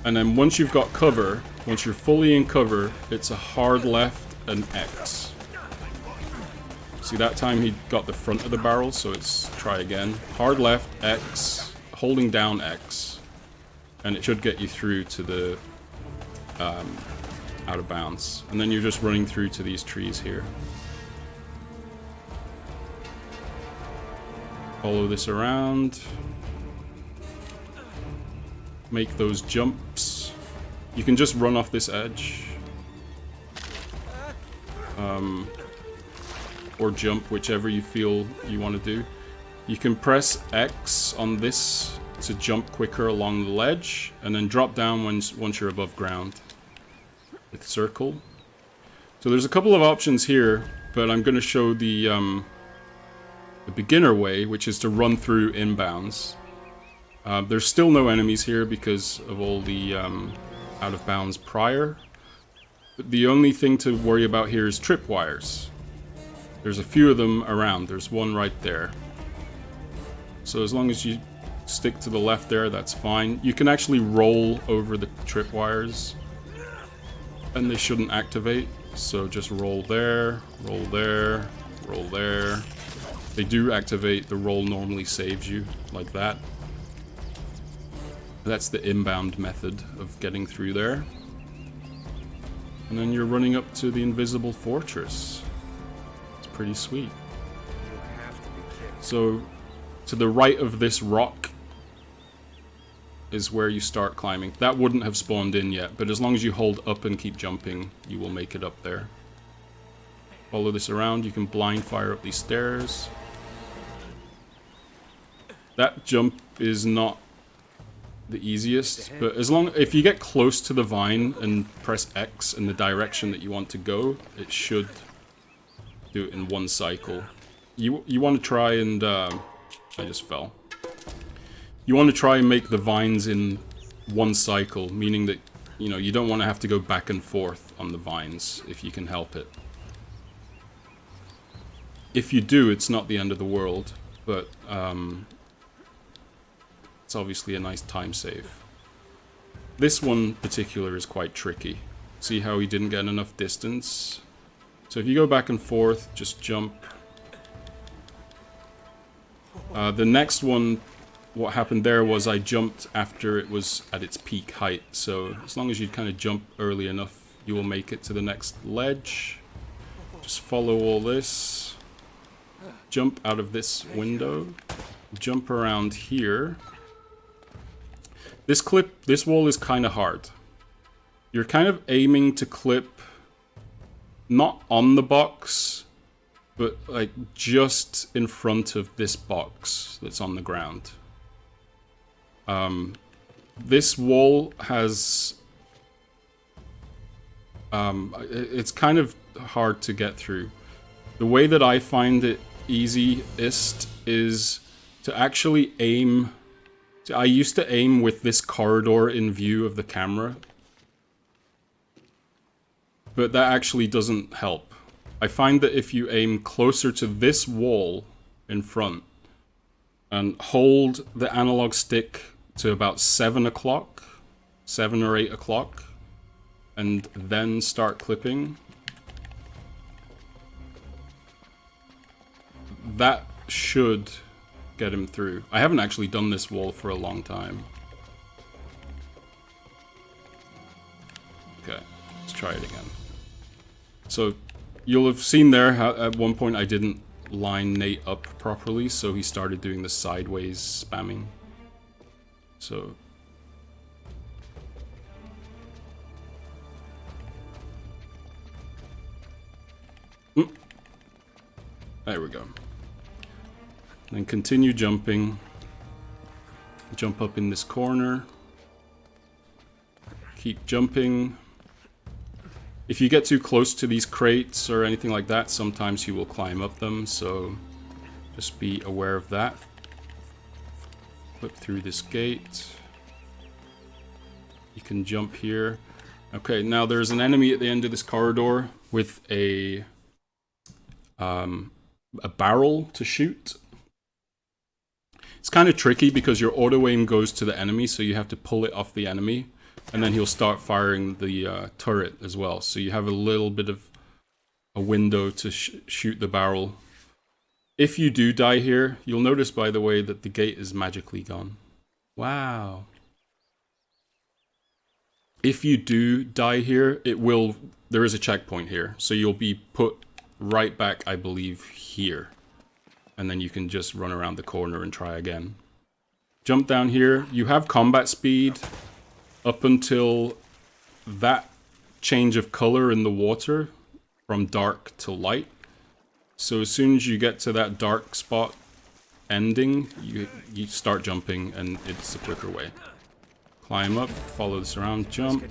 And then once you've got cover, once you're fully in cover, it's a hard left and X. See, that time he got the front of the barrel, so it's try again. Hard left, X, holding down X. And it should get you through to the out of bounds. And then you're just running through to these trees here. Follow this around. Make those jumps. You can just run off this edge. Or jump, whichever you feel you want to do. You can press X on this to jump quicker along the ledge, and then drop down once you're above ground with circle. So there's a couple of options here, but I'm going to show the beginner way, which is to run through inbounds. There's still no enemies here because of all the out of bounds prior. But the only thing to worry about here is tripwires. There's a few of them around. There's one right there. So as long as you stick to the left there, that's fine. You can actually roll over the tripwires, and they shouldn't activate. So just roll there, roll there, roll there. They do activate. The roll normally saves you, like that. That's the inbound method of getting through there. And then you're running up to the invisible fortress. It's pretty sweet. So, to the right of this rock, is where you start climbing. That wouldn't have spawned in yet, but as long as you hold up and keep jumping, you will make it up there. Follow this around. You can blind fire up these stairs. That jump is not the easiest, but if you get close to the vine and press X in the direction that you want to go, it should do it in one cycle. You want to try and I just fell. You want to try and make the vines in one cycle, meaning that you don't want to have to go back and forth on the vines if you can help it. If you do, it's not the end of the world, but it's obviously a nice time save. This one particular is quite tricky. See how he didn't get enough distance? So if you go back and forth, just jump. The next one, what happened there was I jumped after it was at its peak height. So as long as you kind of jump early enough, you will make it to the next ledge. Just follow all this. Jump out of this window. Jump around here. This wall is kind of hard. You're kind of aiming to clip not on the box, but like just in front of this box that's on the ground. This wall has it's kind of hard to get through. The way that I find it easiest is to actually aim. I used to aim with this corridor in view of the camera, but that actually doesn't help. I find that if you aim closer to this wall in front and hold the analog stick to about 7 o'clock, 7 or 8 o'clock, and then start clipping, that should get him through. I haven't actually done this wall for a long time. Okay, let's try it again. So you'll have seen there how at one point I didn't line Nate up properly, so he started doing the sideways spamming. So there we go. Then continue jumping. Jump up in this corner. Keep jumping. If you get too close to these crates or anything like that, sometimes you will climb up them, so just be aware of that. Flip through this gate. You can jump here. Okay, now there's an enemy at the end of this corridor with a barrel to shoot. It's kind of tricky because your auto aim goes to the enemy, so you have to pull it off the enemy, and then he'll start firing the turret as well. So you have a little bit of a window to shoot the barrel. If you do die here, you'll notice, by the way, that the gate is magically gone. Wow. If you do die here, there is a checkpoint here, so you'll be put right back, I believe, here. And then you can just run around the corner and try again. Jump down here. You have combat speed up until that change of color in the water from dark to light. So as soon as you get to that dark spot ending, you start jumping, and it's a quicker way. Climb up, follow this around, jump,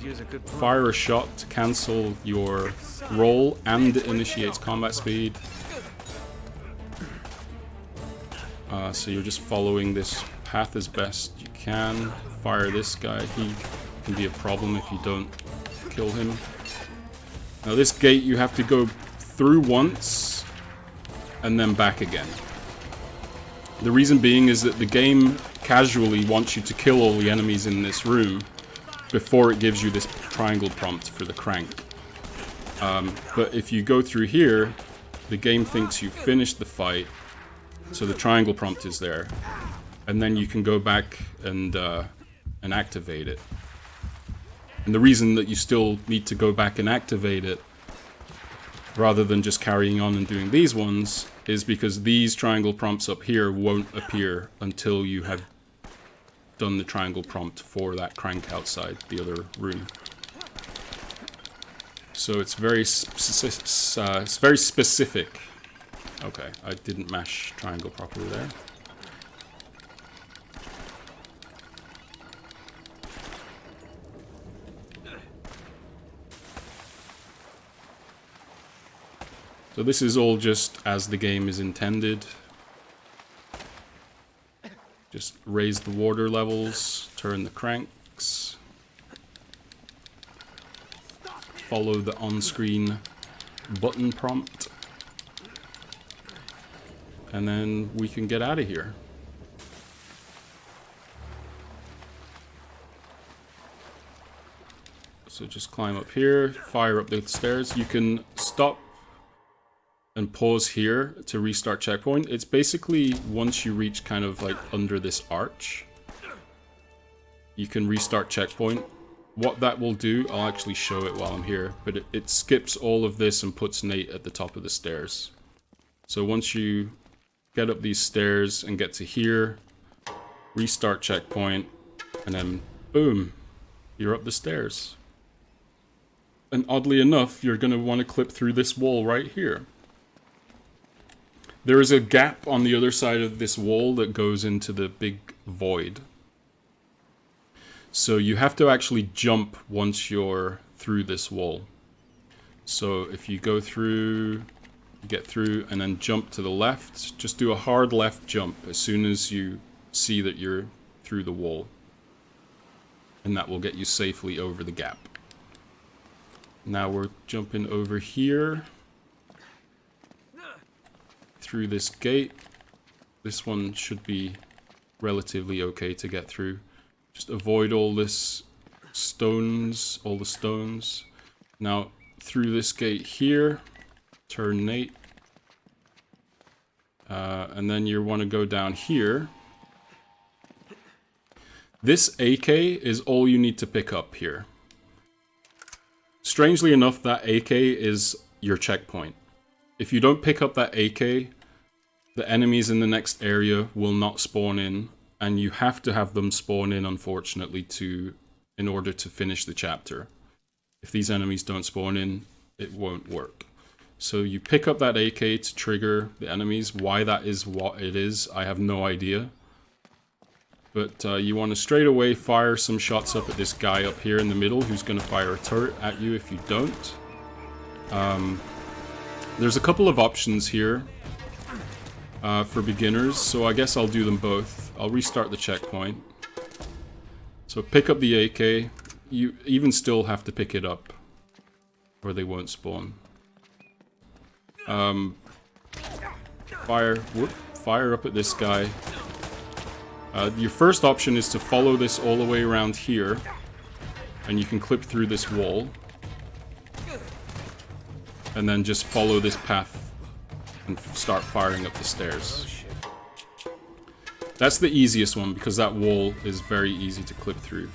fire a shot to cancel your roll, and it initiates combat speed. So you're just following this path as best you can. Fire this guy. He can be a problem if you don't kill him. Now this gate you have to go through once and then back again. The reason being is that the game casually wants you to kill all the enemies in this room before it gives you this triangle prompt for the crank. But if you go through here, the game thinks you finished the fight, so the triangle prompt is there, and then you can go back and activate it. And the reason that you still need to go back and activate it, rather than just carrying on and doing these ones, is because these triangle prompts up here won't appear until you have done the triangle prompt for that crank outside the other room. So it's very specific. Okay, I didn't mash triangle properly there. So this is all just as the game is intended. Just raise the water levels, turn the cranks. Follow the on-screen button prompt. And then we can get out of here. So just climb up here, fire up the stairs. You can stop and pause here to restart checkpoint. It's basically once you reach kind of like under this arch, you can restart checkpoint. What that will do, I'll actually show it while I'm here, but it skips all of this and puts Nate at the top of the stairs. So once you get up these stairs and get to here, restart checkpoint, and then boom, you're up the stairs. And oddly enough, you're going to want to clip through this wall right here. There is a gap on the other side of this wall that goes into the big void. So you have to actually jump once you're through this wall. So if you go through, get through, and then jump to the left, just do a hard left jump as soon as you see that you're through the wall. And that will get you safely over the gap. Now we're jumping over here. Through this gate. This one should be relatively okay to get through. Just avoid all this stones, all the stones. Now through this gate here, turn Nate. And then you want to go down here. This AK is all you need to pick up here. Strangely enough, that AK is your checkpoint. If you don't pick up that AK, the enemies in the next area will not spawn in, and you have to have them spawn in, unfortunately, in order to finish the chapter. If these enemies don't spawn in, it won't work. So you pick up that AK to trigger the enemies. Why that is what it is, I have no idea. But you want to straight away fire some shots up at this guy up here in the middle who's going to fire a turret at you if you don't. There's a couple of options here for beginners, so I guess I'll do them both. I'll restart the checkpoint. So pick up the AK. You even still have to pick it up, or they won't spawn. Fire up at this guy. Your first option is to follow this all the way around here, and you can clip through this wall. And then just follow this path and start firing up the stairs. That's the easiest one because that wall is very easy to clip through.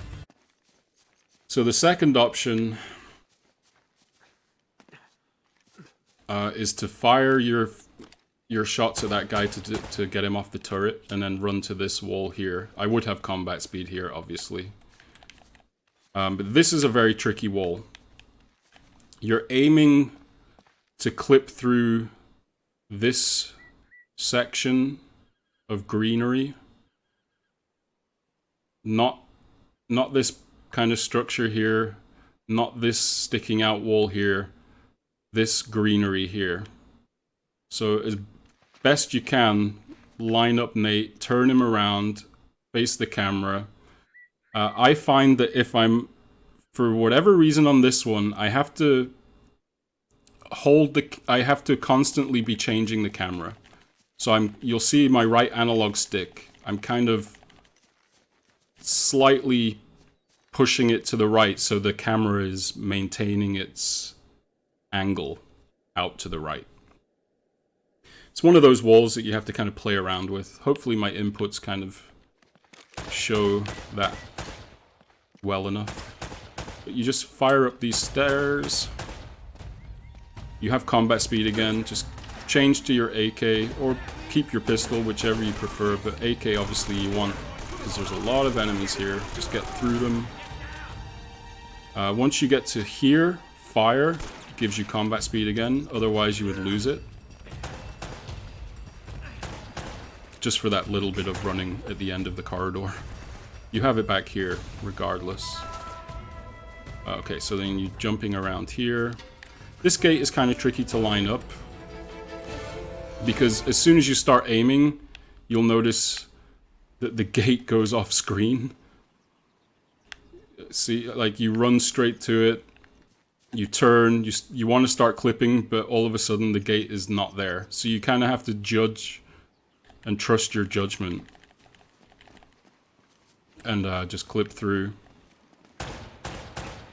So the second option is to fire your shots at that guy to get him off the turret and then run to this wall here. I would have combat speed here, obviously. But this is a very tricky wall. You're aiming to clip through this section of greenery. Not this kind of structure here. Not this sticking out wall here. This greenery here. So as best you can, line up Nate, turn him around, face the camera. I find that if I'm, for whatever reason on this one, I have to I have to constantly be changing the camera. So you'll see my right analog stick. I'm kind of slightly pushing it to the right so the camera is maintaining its angle out to the right. It's one of those walls that you have to kind of play around with. Hopefully my inputs kind of show that well enough. But you just fire up these stairs. You have combat speed again. Just change to your AK or keep your pistol, whichever you prefer. But AK obviously you want because there's a lot of enemies here. Just get through them. Once you get to here, fire gives you combat speed again, otherwise you would lose it. Just for that little bit of running at the end of the corridor. You have it back here, regardless. Okay, so then you're jumping around here. This gate is kind of tricky to line up, because as soon as you start aiming, you'll notice that the gate goes off screen. See, like you run straight to it, you turn, you want to start clipping, but all of a sudden the gate is not there. So you kind of have to judge and trust your judgment. And just clip through.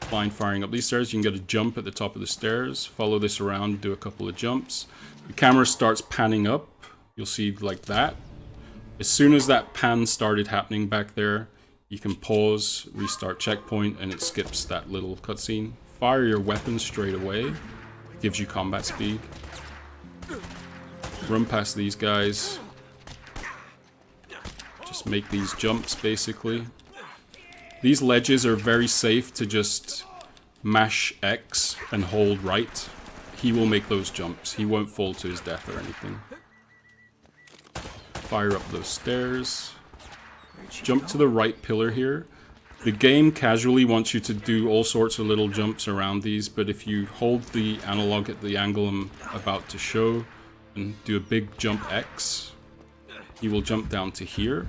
Blind firing up these stairs. You can get a jump at the top of the stairs. Follow this around, do a couple of jumps. The camera starts panning up. You'll see like that. As soon as that pan started happening back there, you can pause, restart checkpoint, and it skips that little cutscene. Fire your weapon straight away. Gives you combat speed. Run past these guys. Just make these jumps, basically. These ledges are very safe to just mash X and hold right. He will make those jumps. He won't fall to his death or anything. Fire up those stairs. Jump to the right pillar here. The game casually wants you to do all sorts of little jumps around these, but if you hold the analog at the angle I'm about to show and do a big jump X, he will jump down to here.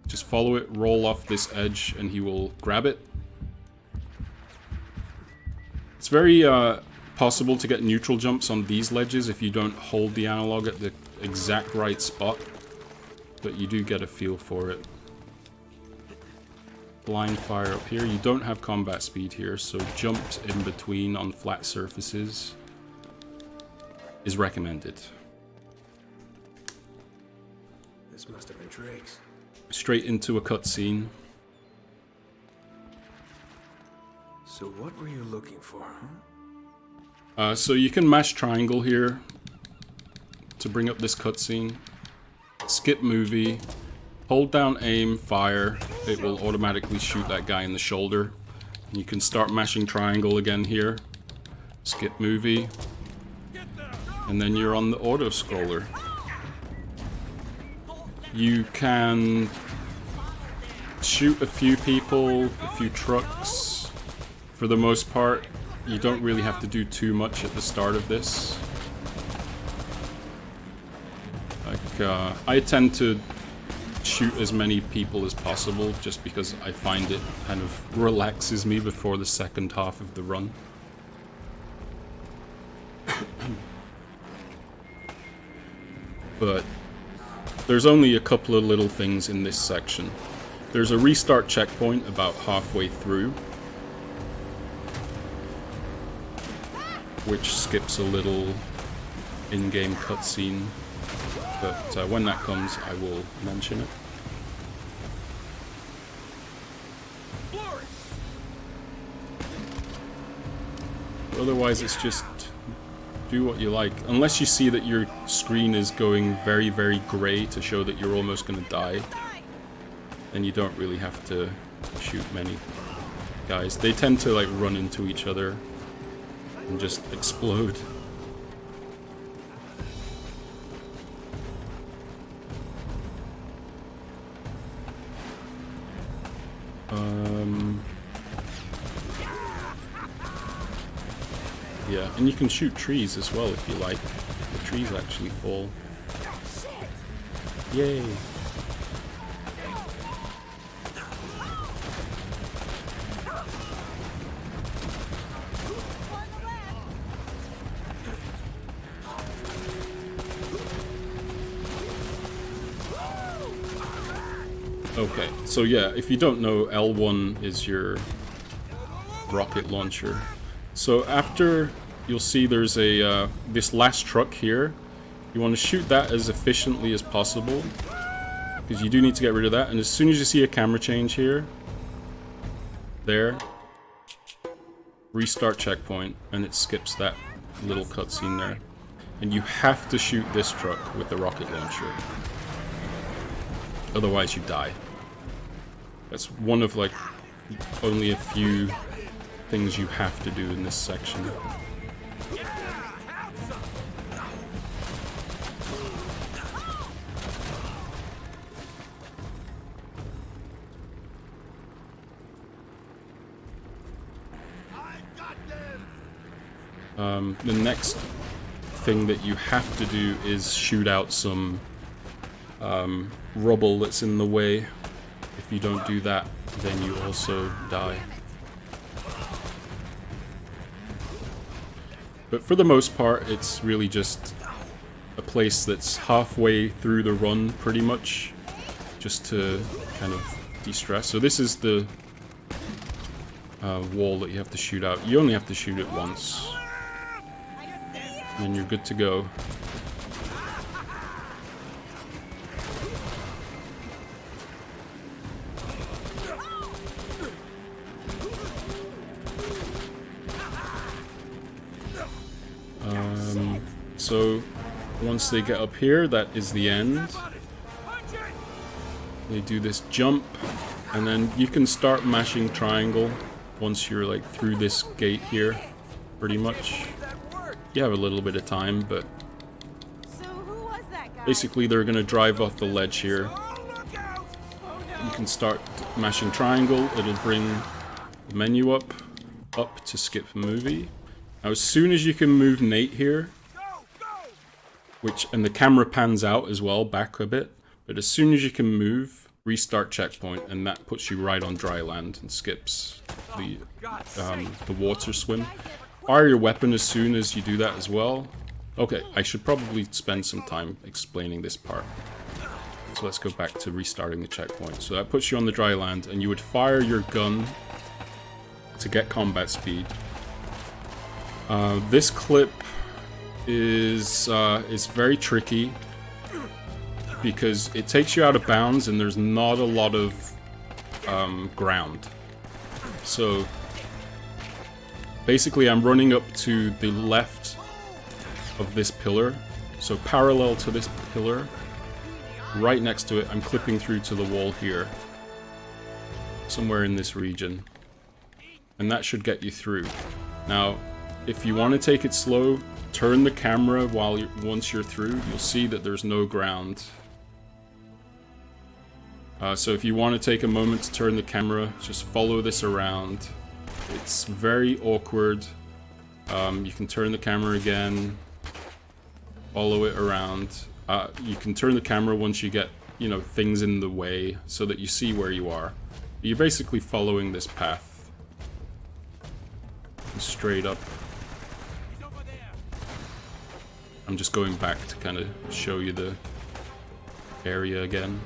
Just follow it, roll off this edge, and he will grab it. It's very possible to get neutral jumps on these ledges if you don't hold the analog at the exact right spot, but you do get a feel for it. Blind fire up here. You don't have combat speed here, so jumps in between on flat surfaces is recommended. This must have been Drake's. Straight into a cutscene. So what were you looking for, huh? So you can mash triangle here to bring up this cutscene. Skip movie. Hold down aim, fire. It will automatically shoot that guy in the shoulder. And you can start mashing triangle again here. Skip movie. And then you're on the auto scroller. You can shoot a few people, a few trucks. For the most part, you don't really have to do too much at the start of this. Like, I tend to shoot as many people as possible just because I find it kind of relaxes me before the second half of the run. But there's only a couple of little things in this section. There's a restart checkpoint about halfway through, which skips a little in-game cutscene, but when that comes I will mention it. Otherwise it's just do what you like. Unless you see that your screen is going very, very grey to show that you're almost going to die, then you don't really have to shoot many guys. They tend to like run into each other and just explode. Yeah, and you can shoot trees as well if you like. The trees actually fall. Yay! Okay, so yeah, if you don't know, L1 is your rocket launcher. So after, you'll see there's a this last truck here. You want to shoot that as efficiently as possible, because you do need to get rid of that. And as soon as you see a camera change here, there, restart checkpoint, and it skips that little cutscene there. And you have to shoot this truck with the rocket launcher. Otherwise you die. That's one of like only a few things you have to do in this section. The next thing that you have to do is shoot out some rubble that's in the way. If you don't do that, then you also die. But for the most part, it's really just a place that's halfway through the run, pretty much, just to kind of de-stress. So this is the wall that you have to shoot out. You only have to shoot it once. And then you're good to go. So once they get up here, that is the end. They do this jump, and then you can start mashing triangle once you're like through this gate here, pretty much. You have a little bit of time, but basically they're gonna drive off the ledge here. You can start mashing triangle, it'll bring the menu up to skip movie. Now as soon as you can move Nate here, and the camera pans out as well, back a bit, but as soon as you can move, restart checkpoint, and that puts you right on dry land and skips the water swim. Fire your weapon as soon as you do that as well. Okay, I should probably spend some time explaining this part. So let's go back to restarting the checkpoint. So that puts you on the dry land, and you would fire your gun to get combat speed. This clip is very tricky because it takes you out of bounds and there's not a lot of ground. So basically I'm running up to the left of this pillar, so parallel to this pillar, right next to it, I'm clipping through to the wall here, somewhere in this region, and that should get you through. Now if you want to take it slow, turn the camera once you're through, you'll see that there's no ground. So if you want to take a moment to turn the camera, just follow this around. It's very awkward. You can turn the camera again, follow it around. You can turn the camera once you get, things in the way so that you see where you are. You're basically following this path straight up. I'm just going back to kind of show you the area again.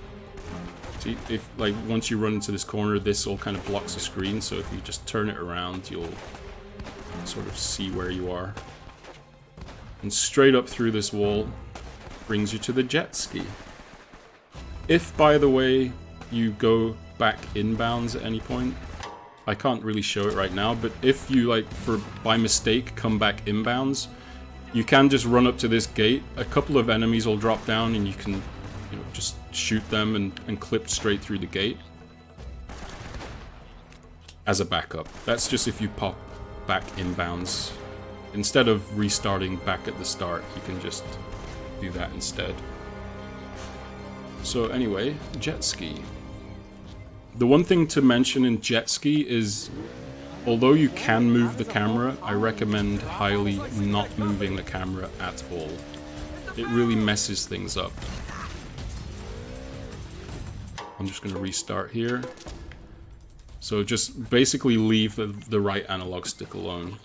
See, if once you run into this corner, this all kind of blocks the screen, so if you just turn it around, you'll sort of see where you are. And straight up through this wall brings you to the jet ski. If, by the way, you go back inbounds at any point, I can't really show it right now, but if you, by mistake, come back inbounds, you can just run up to this gate, a couple of enemies will drop down and you can just shoot them and clip straight through the gate as a backup. That's just if you pop back inbounds. Instead of restarting back at the start, you can just do that instead. So anyway, jet ski. The one thing to mention in jet ski is, although you can move the camera, I recommend highly not moving the camera at all. It really messes things up. I'm just going to restart here. So just basically leave the right analog stick alone.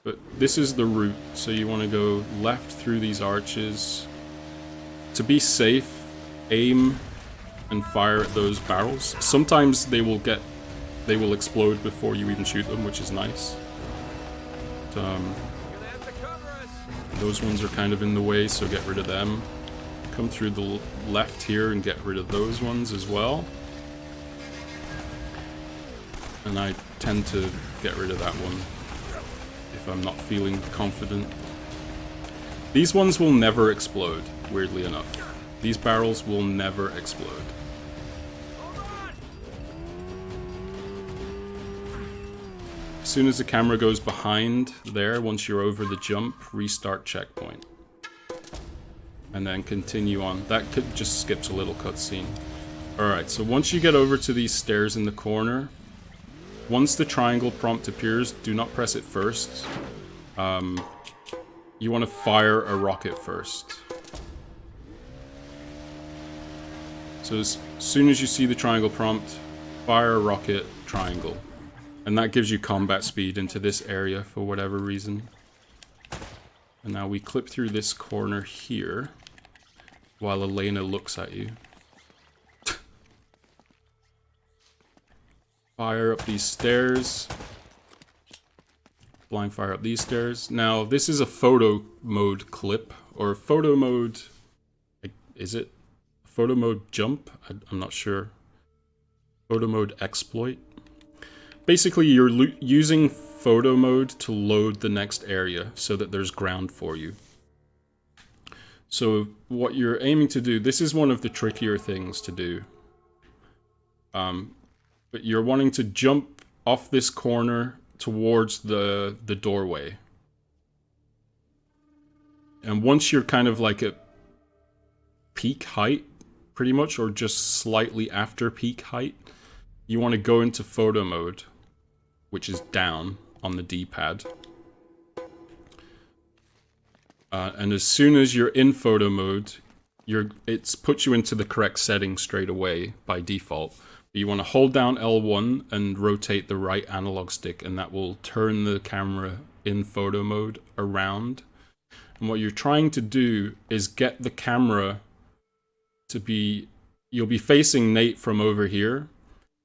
But this is the route, so you want to go left through these arches. To be safe, aim and fire at those barrels. Sometimes they will explode before you even shoot them, which is nice. But, those ones are kind of in the way, so get rid of them. Come through the left here and get rid of those ones as well. And I tend to get rid of that one if I'm not feeling confident. These ones will never explode, weirdly enough. These barrels will never explode. soon as the camera goes behind there, once you're over the jump, restart checkpoint. And then continue on. That just skips a little cutscene. Alright, so once you get over to these stairs in the corner, once the triangle prompt appears, do not press it first. You want to fire a rocket first. So as soon as you see the triangle prompt, fire a rocket, triangle. And that gives you combat speed into this area for whatever reason. And now we clip through this corner here while Elena looks at you. Fire up these stairs. Blind fire up these stairs. Now, this is a photo mode clip, or photo mode... Is it? Photo mode jump? I'm not sure. Photo mode exploit. Basically, you're using photo mode to load the next area so that there's ground for you. So what you're aiming to do, this is one of the trickier things to do. But you're wanting to jump off this corner towards the doorway. And once you're kind of like at peak height, pretty much, or just slightly after peak height, you want to go into photo mode, which is down on the D-pad. And as soon as you're in photo mode, it's puts you into the correct setting straight away by default. But you want to hold down L1 and rotate the right analog stick, and that will turn the camera in photo mode around. And what you're trying to do is get the camera to be... You'll be facing Nate from over here,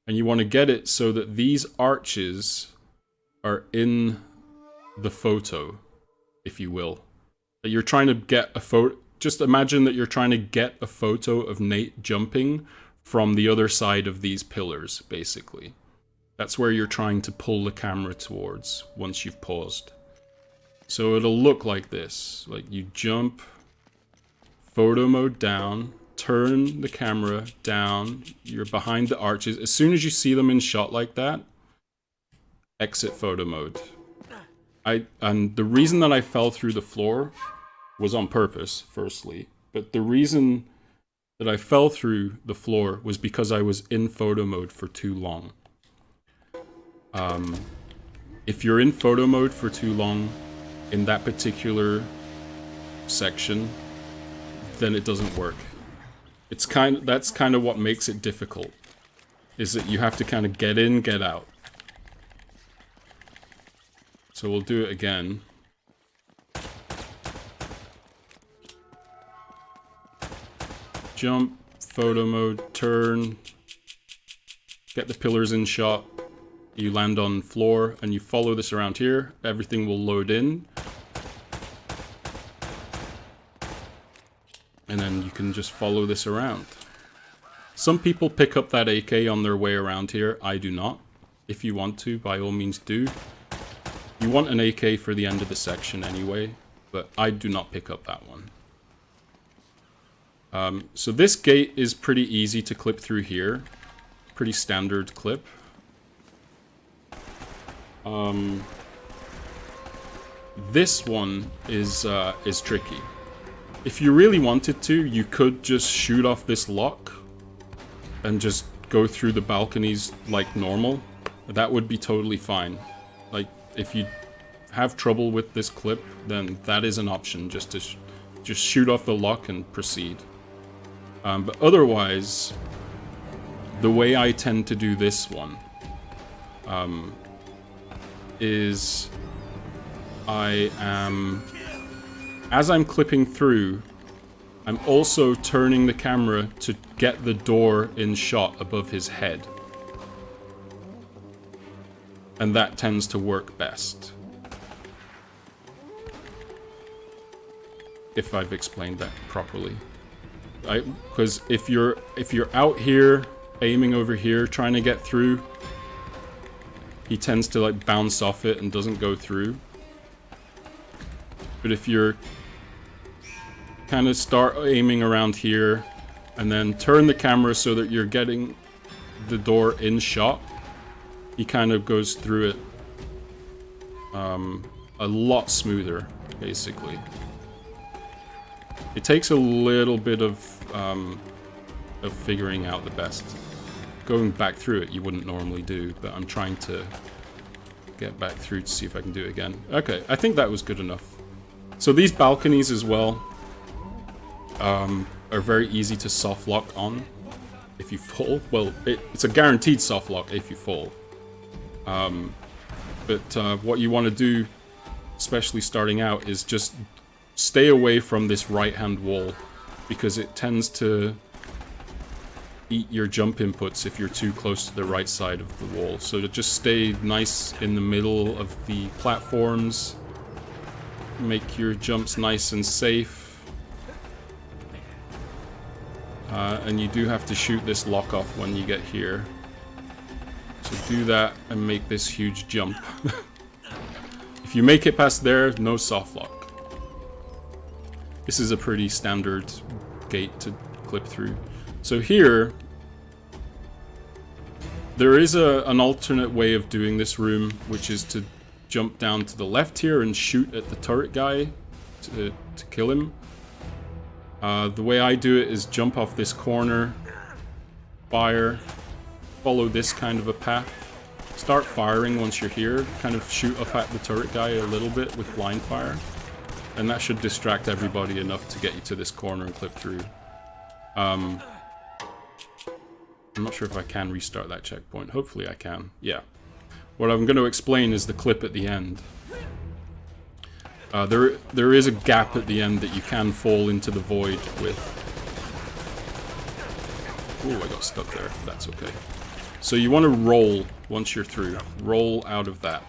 and you want to get it so that these arches are in the photo, if you will. That you're trying to get a photo... Just imagine that you're trying to get a photo of Nate jumping from the other side of these pillars, basically. That's where you're trying to pull the camera towards once you've paused. So it'll look like this. Like you jump, photo mode down, turn the camera down, you're behind the arches. As soon as you see them in shot like that, exit photo mode. And the reason that I fell through the floor was on purpose, firstly. But the reason that I fell through the floor was because I was in photo mode for too long. If you're in photo mode for too long in that particular section, then it doesn't work. That's kind of what makes it difficult, is that you have to kind of get in, get out. So we'll do it again. Jump, photo mode, turn, get the pillars in shot, you land on floor, and you follow this around here, everything will load in. And then you can just follow this around. Some people pick up that AK on their way around here, I do not. If you want to, by all means do. You want an AK for the end of the section anyway, but I do not pick up that one. So this gate is pretty easy to clip through here. Pretty standard clip. This one is tricky. If you really wanted to, you could just shoot off this lock and just go through the balconies like normal. That would be totally fine. Like, if you have trouble with this clip, then that is an option, just to just shoot off the lock and proceed. But otherwise, the way I tend to do this one is as I'm clipping through, I'm also turning the camera to get the door in shot above his head. And that tends to work best. If I've explained that properly. Because if you're out here, aiming over here, trying to get through, he tends to like bounce off it and doesn't go through. But if you're kind of start aiming around here and then turn the camera so that you're getting the door in shot, he kind of goes through it a lot smoother, basically. It takes a little bit of figuring out the best. Going back through it you wouldn't normally do, but I'm trying to get back through to see if I can do it again. Okay, I think that was good enough. So these balconies as well are very easy to soft lock on if you fall. Well, it's a guaranteed soft lock if you fall. But what you want to do, especially starting out, is just stay away from this right-hand wall, because it tends to eat your jump inputs if you're too close to the right side of the wall. So to just stay nice in the middle of the platforms, make your jumps nice and safe. And you do have to shoot this lock off when you get here. So do that and make this huge jump. If you make it past there, no soft lock. This is a pretty standard gate to clip through. So here, there is an alternate way of doing this room, which is to jump down to the left here and shoot at the turret guy to kill him. The way I do it is jump off this corner, fire, follow this kind of a path, start firing once you're here, kind of shoot up at the turret guy a little bit with blind fire, and that should distract everybody enough to get you to this corner and clip through. I'm not sure if I can restart that checkpoint. Hopefully I can. Yeah. What I'm going to explain is the clip at the end. There is a gap at the end that you can fall into the void with. Ooh, I got stuck there. That's okay. So you want to roll once you're through. Roll out of that.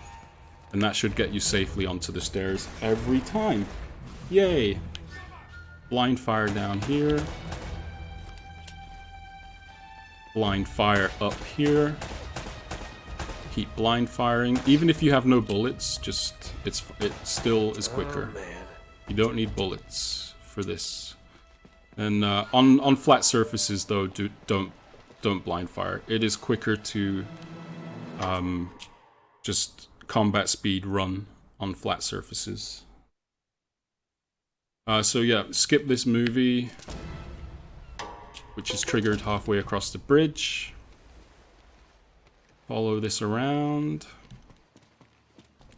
And that should get you safely onto the stairs every time. Yay! Blind fire down here. Blind fire up here. Keep blind firing. Even if you have no bullets, just it still is quicker. Oh, man. You don't need bullets for this. And on flat surfaces though, don't blind fire. It is quicker to just combat speed run on flat surfaces. So yeah, skip this movie, which is triggered halfway across the bridge. Follow this around.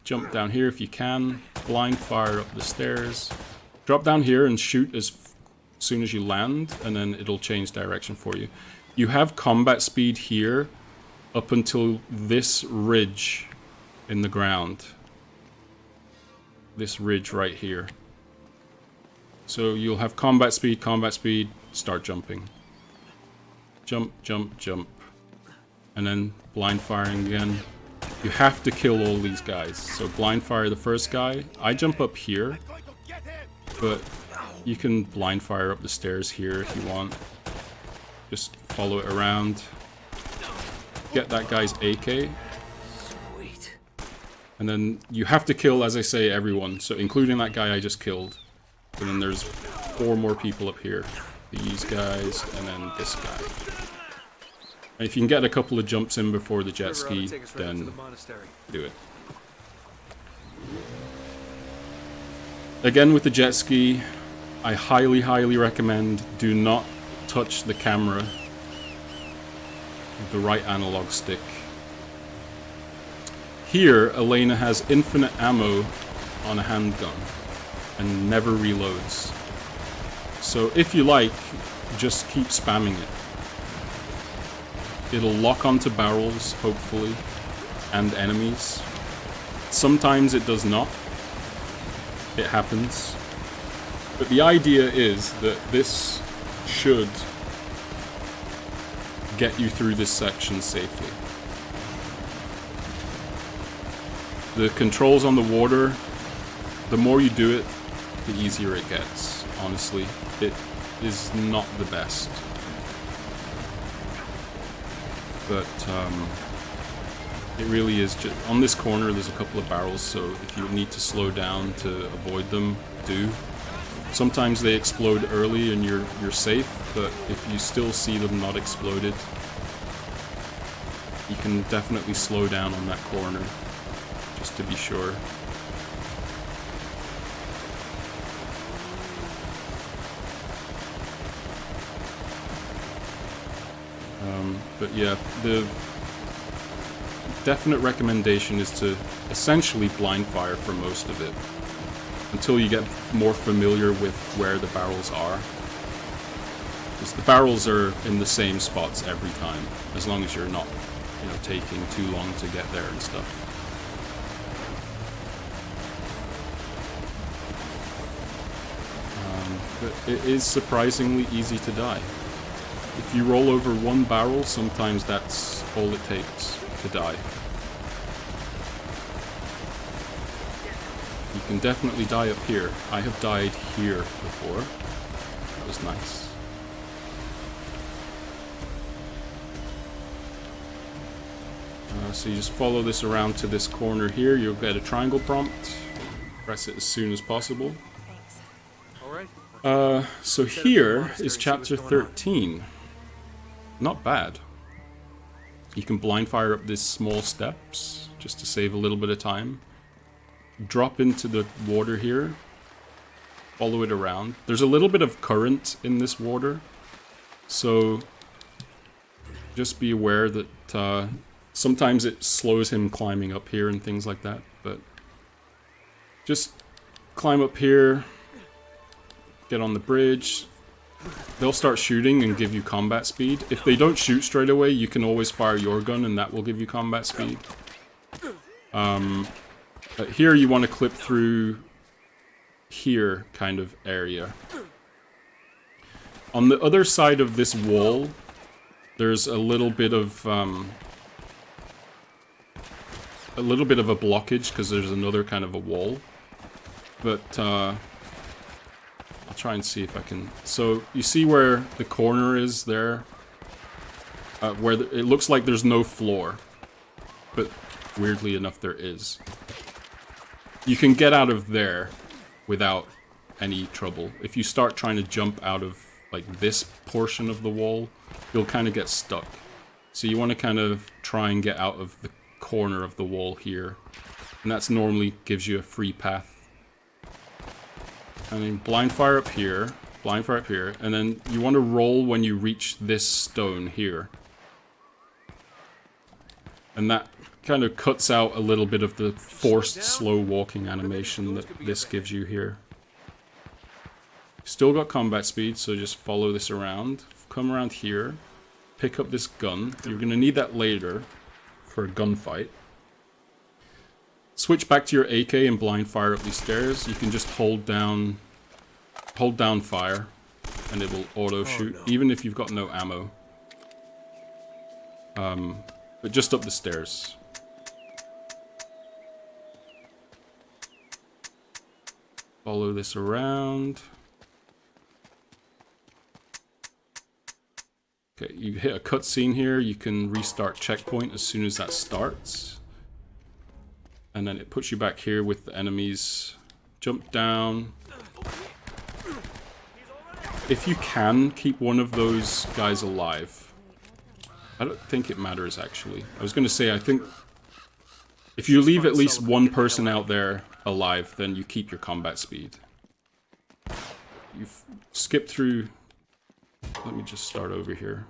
Jump down here if you can. Blind fire up the stairs. Drop down here and shoot as soon as you land, and then it'll change direction for you. You have combat speed here up until this ridge in the ground. This ridge right here. So you'll have combat speed, start jumping. Jump, jump, jump. And then blind firing again. You have to kill all these guys. So blind fire the first guy. I jump up here, but you can blind fire up the stairs here if you want. Just follow it around. Get that guy's AK. Sweet. And then you have to kill, as I say, everyone. So including that guy I just killed. And then there's 4 more people up here. These guys, and then this guy. And if you can get a couple of jumps in before the jet ski, then do it. Again with the jet ski, I highly, highly recommend do not touch the camera with the right analog stick. Here, Elena has infinite ammo on a handgun and never reloads. So if you like, just keep spamming it. It'll lock onto barrels, hopefully, and enemies. Sometimes it does not. It happens. But the idea is that this should get you through this section safely. The controls on the water, the more you do it, the easier it gets, honestly. It is not the best. But it really is just... On this corner there's a couple of barrels, so if you need to slow down to avoid them, do. Sometimes they explode early and you're safe, but if you still see them not exploded, you can definitely slow down on that corner. just to be sure. But yeah, the definite recommendation is to essentially blind fire for most of it until you get more familiar with where the barrels are. Because the barrels are in the same spots every time, as long as you're not, you know, taking too long to get there and stuff. But it is surprisingly easy to die. If you roll over one barrel, sometimes that's all it takes to die. You can definitely die up here. I have died here before. That was nice. So you just follow this around to this corner here. You'll get a triangle prompt. Press it as soon as possible. So here is chapter 13. Not bad. You can blind fire up these small steps just to save a little bit of time. Drop into the water here. Follow it around. There's a little bit of current in this water, so just be aware that sometimes it slows him climbing up here and things like that, but just climb up here, get on the bridge. They'll start shooting and give you combat speed. If they don't shoot straight away, you can always fire your gun and that will give you combat speed. But here you want to clip through here kind of area. On the other side of this wall, there's a little bit of a blockage because there's another kind of a wall. But I'll try and see if I can. So you see where the corner is there, where it looks like there's no floor, but weirdly enough there is. You can get out of there without any trouble. If you start trying to jump out of like this portion of the wall, you'll kind of get stuck. So you want to kind of try and get out of the corner of the wall here, and that's normally gives you a free path. I mean, blind fire up here, and then you want to roll when you reach this stone here. And that kind of cuts out a little bit of the forced slow walking animation that this gives you here. Still got combat speed, so just follow this around. Come around here, pick up this gun. You're going to need that later for a gunfight. Switch back to your AK and blind fire up these stairs. You can just hold down fire, and it will auto shoot, even if you've got no ammo. But just up the stairs. Follow this around. Okay, you hit a cutscene here. You can restart checkpoint as soon as that starts. And then it puts you back here with the enemies. Jump down. If you can, keep one of those guys alive. I don't think it matters, actually. I was going to say, I think if you leave at least one person out there alive, then you keep your combat speed. You've skipped through... Let me just start over here.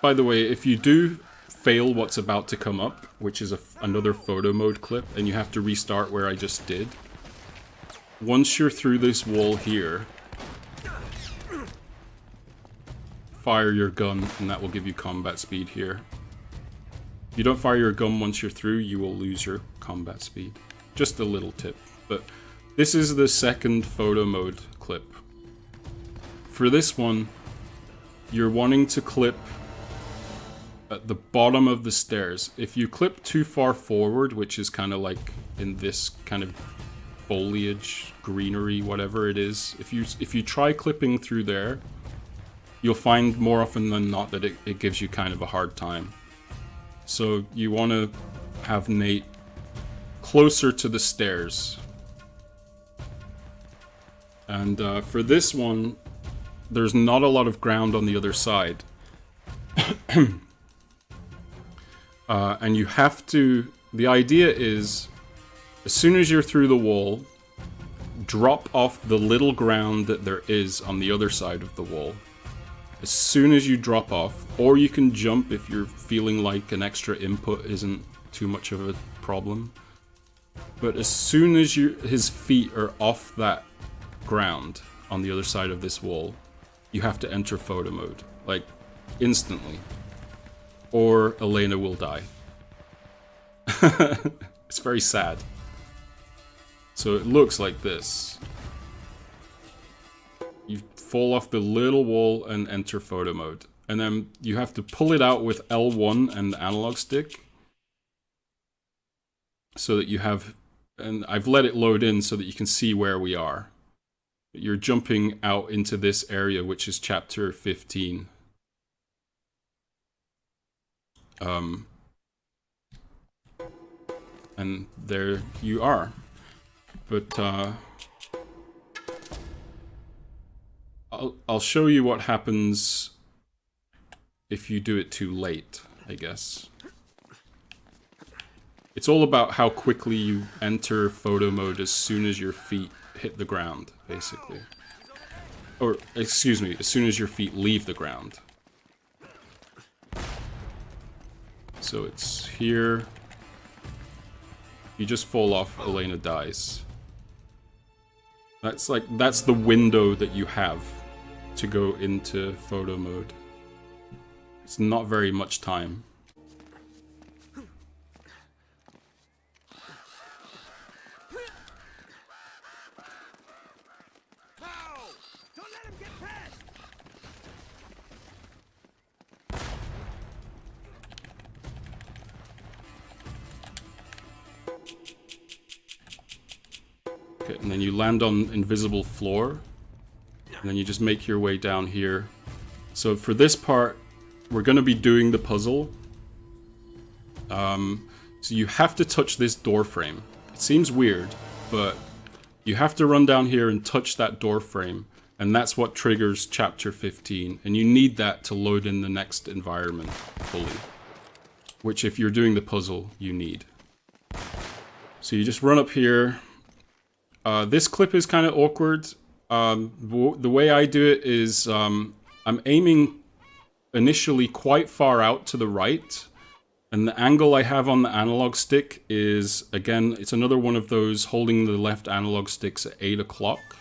By the way, if you do fail what's about to come up, which is another photo mode clip, and you have to restart where I just did, once you're through this wall here, fire your gun, and that will give you combat speed here. If you don't fire your gun once you're through, you will lose your combat speed. Just a little tip. But this is the second photo mode clip. For this one, you're wanting to clip at the bottom of the stairs. If you clip too far forward, which is kind of like in this kind of foliage, greenery, whatever it is, if you try clipping through there, you'll find more often than not that it gives you kind of a hard time. So you want to have Nate closer to the stairs. And for this one, there's not a lot of ground on the other side. And you have to... The idea is, as soon as you're through the wall, drop off the little ground that there is on the other side of the wall. As soon as you drop off, or you can jump if you're feeling like an extra input isn't too much of a problem. But as soon as his feet are off that ground on the other side of this wall, you have to enter photo mode. Like, instantly. Or Elena will die. It's very sad. So it looks like this. You fall off the little wall and enter photo mode. And then you have to pull it out with L1 and the analog stick. So that you have... And I've let it load in so that you can see where we are. You're jumping out into this area, which is chapter 15. And there you are. But I'll show you what happens if you do it too late, I guess. It's all about how quickly you enter photo mode as soon as your feet hit the ground, basically. Or, excuse me, as soon as your feet leave the ground. So it's here. You just fall off, Elena dies. That's the window that you have to go into photo mode. It's not very much time. Okay, and then you land on invisible floor, and then you just make your way down here. So for this part, we're going to be doing the puzzle. So you have to touch this door frame. It seems weird, but you have to run down here and touch that door frame, and that's what triggers chapter 15. And you need that to load in the next environment fully, which if you're doing the puzzle, you need. So you just run up here. This clip is kind of awkward. The way I do it is I'm aiming initially quite far out to the right, and the angle I have on the analog stick is, again, it's another one of those holding the left analog sticks at 8 o'clock.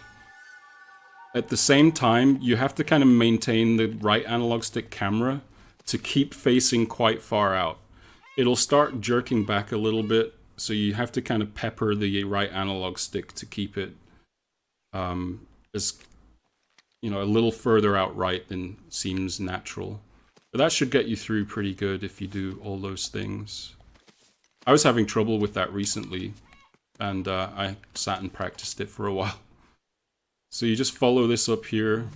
At the same time, you have to kind of maintain the right analog stick camera to keep facing quite far out. It'll start jerking back a little bit, so you have to kind of pepper the right analog stick to keep it as, you know, a little further out right than seems natural. But that should get you through pretty good if you do all those things. I was having trouble with that recently, and I sat and practiced it for a while. So you just follow this up here.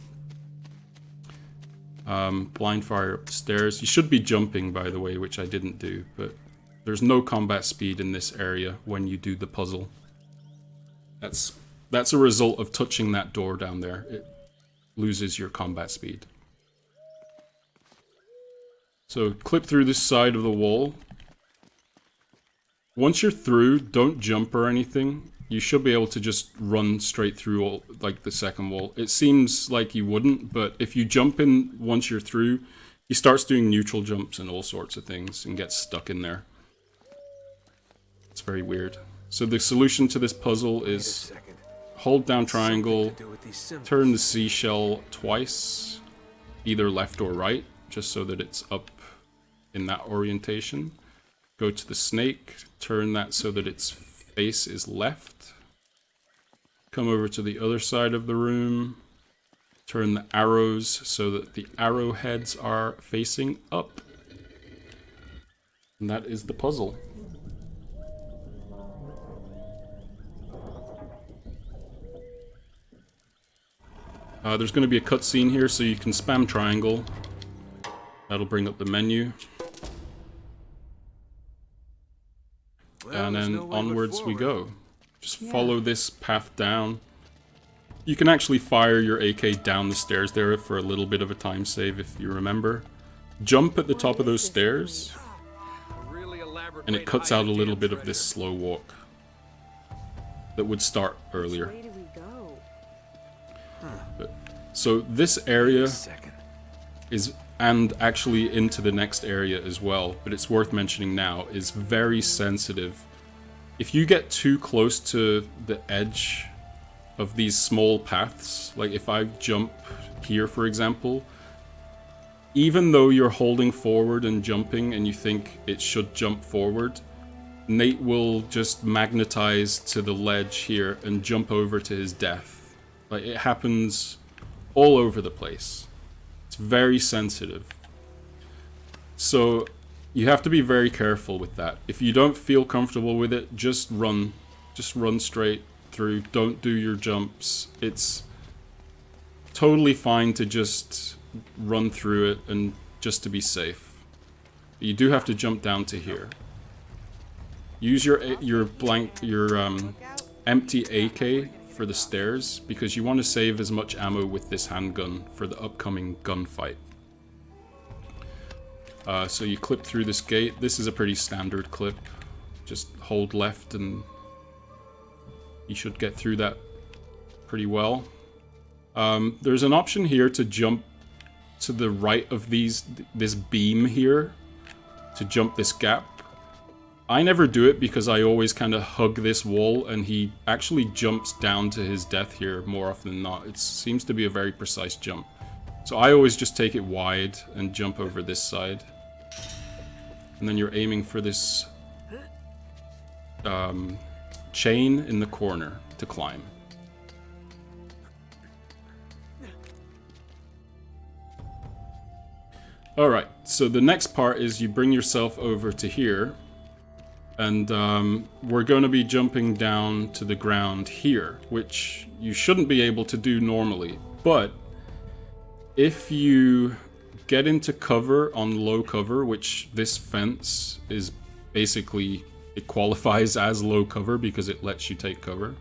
Blind fire up the stairs. You should be jumping, by the way, which I didn't do, but there's no combat speed in this area when you do the puzzle. That's a result of touching that door down there. It loses your combat speed. So clip through this side of the wall. Once you're through, don't jump or anything. You should be able to just run straight through like the second wall. It seems like you wouldn't, but if you jump in once you're through, he starts doing neutral jumps and all sorts of things and gets stuck in there. It's very weird. So the solution to this puzzle is hold down triangle, turn the seashell twice, either left or right, just so that it's up in that orientation. Go to the snake, turn that so that its face is left. Come over to the other side of the room, turn the arrows so that the arrowheads are facing up. And that is the puzzle. There's going to be a cutscene here, so you can spam triangle. That'll bring up the menu. Well, and then onwards we go. Just follow this path down. You can actually fire your AK down the stairs there for a little bit of a time save if you remember. Jump at the top of those stairs, and it cuts out a little bit of this slow walk that would start earlier. So this area is, and actually into the next area as well, but it's worth mentioning now, is very sensitive. If you get too close to the edge of these small paths, like if I jump here for example, even though you're holding forward and jumping and you think it should jump forward, Nate will just magnetize to the ledge here and jump over to his death. Like, it happens all over the place. It's very sensitive. So you have to be very careful with that. If you don't feel comfortable with it, just run. Just run straight through. Don't do your jumps. It's totally fine to just run through it and just to be safe. You do have to jump down to here. Use your empty AK for the stairs because you want to save as much ammo with this handgun for the upcoming gunfight. So you clip through this gate. This is a pretty standard clip. Just hold left and you should get through that pretty well. There's an option here to jump to the right of this beam here to jump this gap. I never do it because I always kind of hug this wall and he actually jumps down to his death here more often than not. It seems to be a very precise jump. So I always just take it wide and jump over this side. And then you're aiming for this chain in the corner to climb. Alright, so the next part is you bring yourself over to here. And we're going to be jumping down to the ground here, which you shouldn't be able to do normally. But if you get into cover on low cover, which this fence is basically, it qualifies as low cover because it lets you take cover.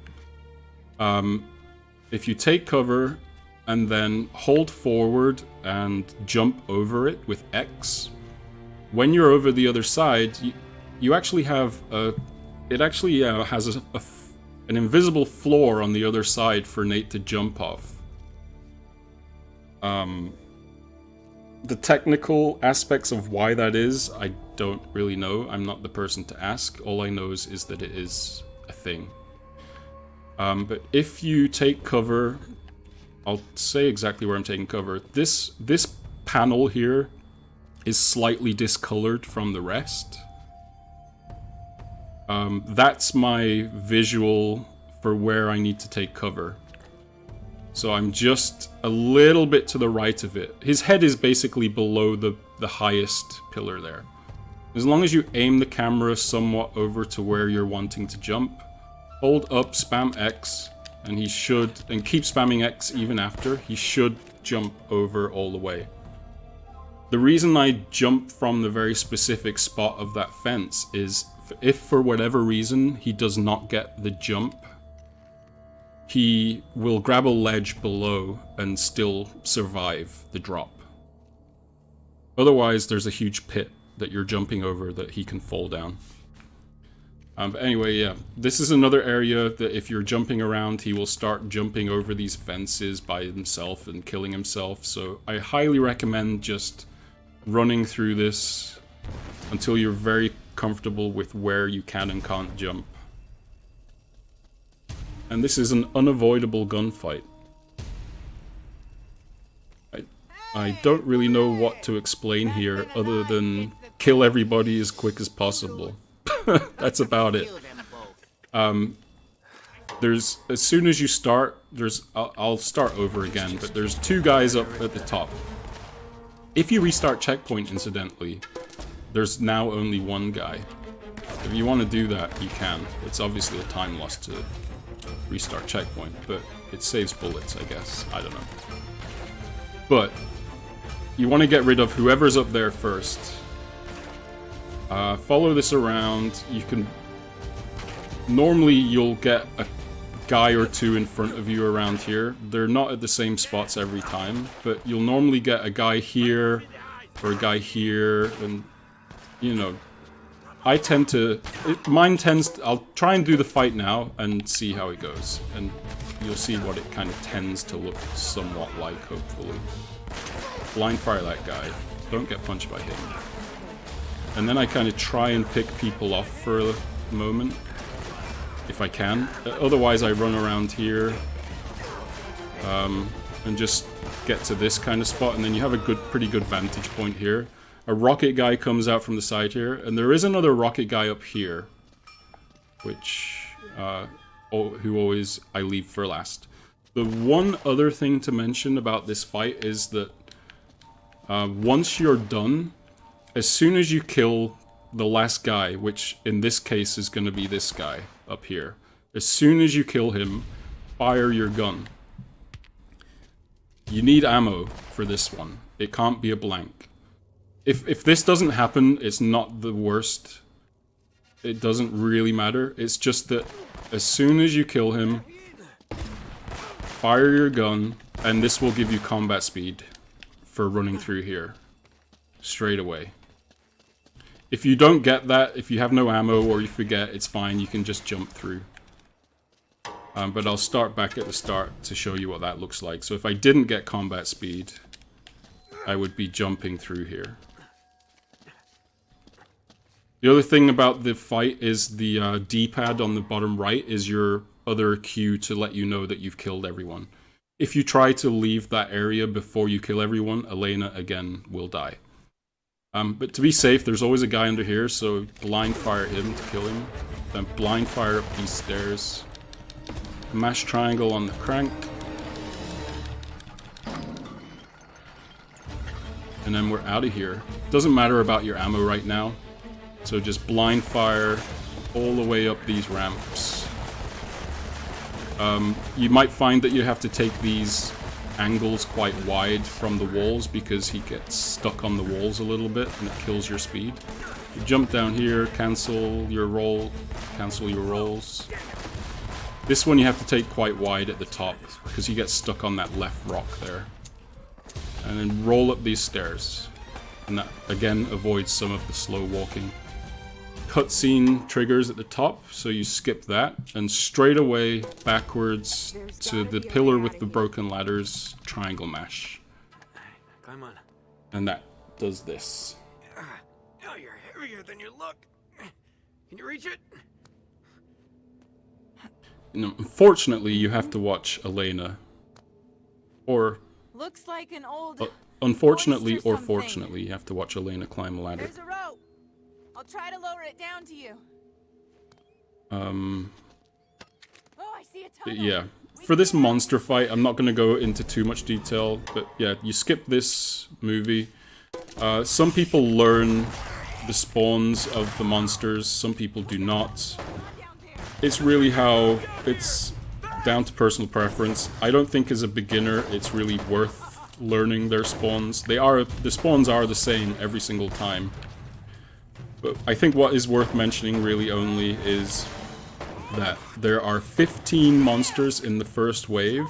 If you take cover and then hold forward and jump over it with X, when you're over the other side, you actually have it actually has an invisible floor on the other side for Nate to jump off. The technical aspects of why that is, I don't really know. I'm not the person to ask. All I know is that it is a thing. But if you take cover, I'll say exactly where I'm taking cover. This panel here is slightly discolored from the rest. That's my visual for where I need to take cover. So I'm just a little bit to the right of it. His head is basically below the highest pillar there. As long as you aim the camera somewhat over to where you're wanting to jump, hold up, spam X, and he should, and keep spamming X even after, he should jump over all the way. The reason I jump from the very specific spot of that fence is if for whatever reason he does not get the jump, he will grab a ledge below and still survive the drop. Otherwise, there's a huge pit that you're jumping over that he can fall down. But anyway, yeah, this is another area that if you're jumping around, he will start jumping over these fences by himself and killing himself. So I highly recommend just running through this until you're very comfortable with where you can and can't jump. And this is an unavoidable gunfight. I don't really know what to explain here other than kill everybody as quick as possible. That's about it. There's, as soon as you start, I'll start over again, but there's two guys up at the top. If you restart checkpoint, incidentally, there's now only one guy. If you want to do that, you can. It's obviously a time loss to restart checkpoint, but it saves bullets, I guess. I don't know. But you want to get rid of whoever's up there first. Follow this around. You can... Normally you'll get guy or two in front of you around here. They're not at the same spots every time, but you'll normally get a guy here or a guy here, and you know, I tend to... I'll try and do the fight now and see how it goes, and you'll see what it kind of tends to look somewhat like, hopefully. Blind fire that guy. Don't get punched by him. And then I kind of try and pick people off for a moment, if I can. Otherwise I run around here and just get to this kind of spot, and then you have a pretty good vantage point here. A rocket guy comes out from the side here, and there is another rocket guy up here, which who always I leave for last. The one other thing to mention about this fight is that once you're done, as soon as you kill the last guy, which in this case is going to be this guy up here, as soon as you kill him, fire your gun. You need ammo for this one. It can't be a blank. If this doesn't happen, it's not the worst. It doesn't really matter. It's just that as soon as you kill him, fire your gun, and this will give you combat speed for running through here straight away. If you don't get that, if you have no ammo or you forget, it's fine. You can just jump through. But I'll start back at the start to show you what that looks like. So if I didn't get combat speed, I would be jumping through here. The other thing about the fight is the D-pad on the bottom right is your other cue to let you know that you've killed everyone. If you try to leave that area before you kill everyone, Elena again will die. But to be safe, there's always a guy under here, so blind fire him to kill him. Then blind fire up these stairs. Mash triangle on the crank. And then we're out of here. Doesn't matter about your ammo right now. So just blind fire all the way up these ramps. You might find that you have to take these angles quite wide from the walls because he gets stuck on the walls a little bit and it kills your speed. You jump down here, cancel your rolls. This one you have to take quite wide at the top because he gets stuck on that left rock there. And then roll up these stairs. And that again avoids some of the slow walking. Cutscene triggers at the top, so you skip that, and straight away backwards to the pillar with the broken ladders, triangle mash. Climb on. And that does this. Oh, you're heavier than you look. Can you reach it? Unfortunately, you have to watch Elena. Or... Looks like an old... unfortunately or fortunately, you have to watch Elena climb a ladder. There's a rope. I'll try to lower it down to you. Oh, I see a tunnel. Yeah. For this monster fight, I'm not going to go into too much detail, but yeah, you skip this movie. Some people learn the spawns of the monsters, some people do not. It's really how... it's down to personal preference. I don't think as a beginner it's really worth learning their spawns. The spawns are the same every single time. But I think what is worth mentioning really only is that there are 15 monsters in the first wave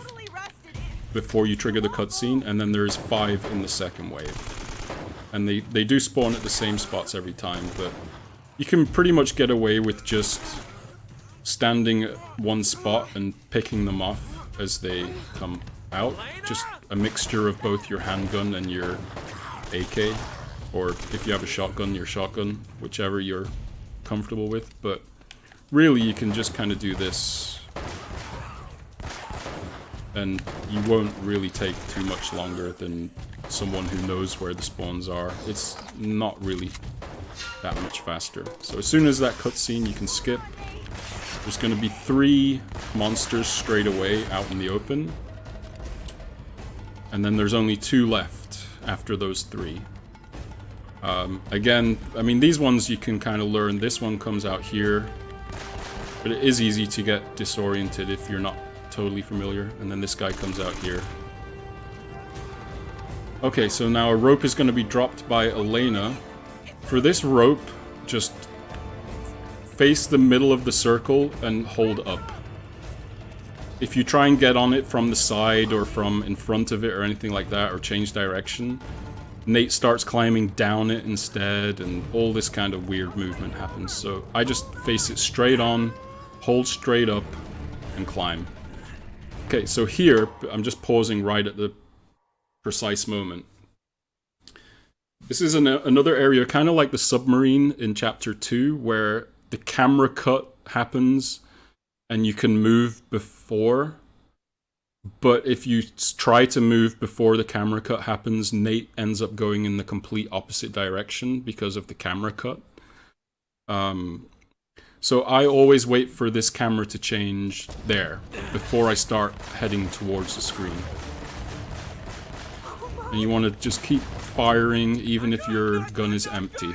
before you trigger the cutscene, and then there's 5 in the second wave. And they do spawn at the same spots every time, but you can pretty much get away with just standing at one spot and picking them off as they come out. Just a mixture of both your handgun and your AK. Or if you have a shotgun, your shotgun, whichever you're comfortable with. But really, you can just kind of do this, and you won't really take too much longer than someone who knows where the spawns are. It's not really that much faster. So as soon as that cutscene, you can skip. There's going to be 3 monsters straight away out in the open. And then there's only 2 left after those 3. Again, I mean, these ones you can kind of learn. This one comes out here. But it is easy to get disoriented if you're not totally familiar. And then this guy comes out here. Okay, so now a rope is going to be dropped by Elena. For this rope, just face the middle of the circle and hold up. if you try and get on it from the side or from in front of it or anything like that, or change direction, Nate starts climbing down it instead, and all this kind of weird movement happens. So I just face it straight on, hold straight up, and climb. Okay, so here, I'm just pausing right at the precise moment. This is another area, kind of like the submarine in Chapter 2, where the camera cut happens and you can move before. But if you try to move before the camera cut happens, Nate ends up going in the complete opposite direction because of the camera cut. So I always wait for this camera to change there before I start heading towards the screen. And you want to just keep firing even if your gun is empty.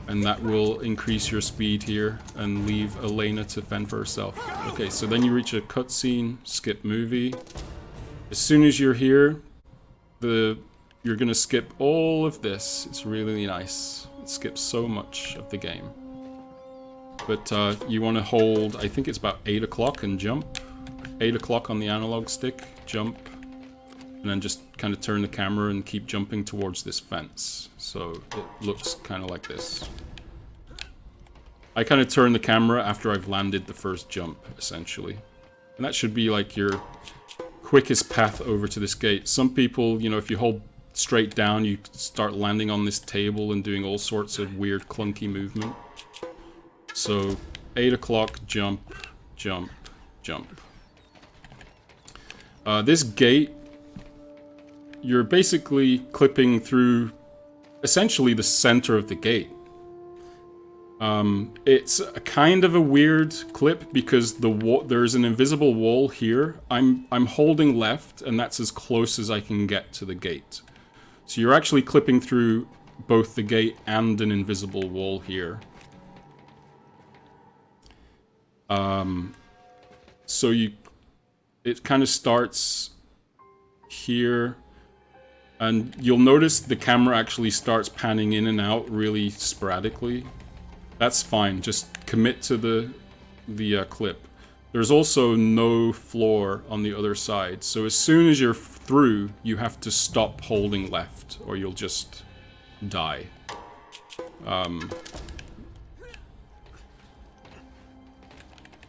And that will increase your speed here and leave Elena to fend for herself. Okay, so then you reach a cutscene, skip movie. As soon as you're here, you're gonna skip all of this. It's really nice. It skips so much of the game. But you want to hold, I think it's about 8 o'clock and jump. 8 o'clock on the analog stick, jump. And then just kind of turn the camera and keep jumping towards this fence. So it looks kind of like this. I kind of turn the camera after I've landed the first jump, essentially. And that should be like your quickest path over to this gate. Some people, you know, if you hold straight down, you start landing on this table and doing all sorts of weird, clunky movement. So 8 o'clock, jump, jump, jump. This gate, you're basically clipping through essentially the center of the gate. It's a kind of a weird clip because there's an invisible wall here. I'm holding left, and that's as close as I can get to the gate. So you're actually clipping through both the gate and an invisible wall here. So it kind of starts here. And you'll notice the camera actually starts panning in and out really sporadically. That's fine, just commit to the clip. There's also no floor on the other side, so as soon as you're through, you have to stop holding left, or you'll just die.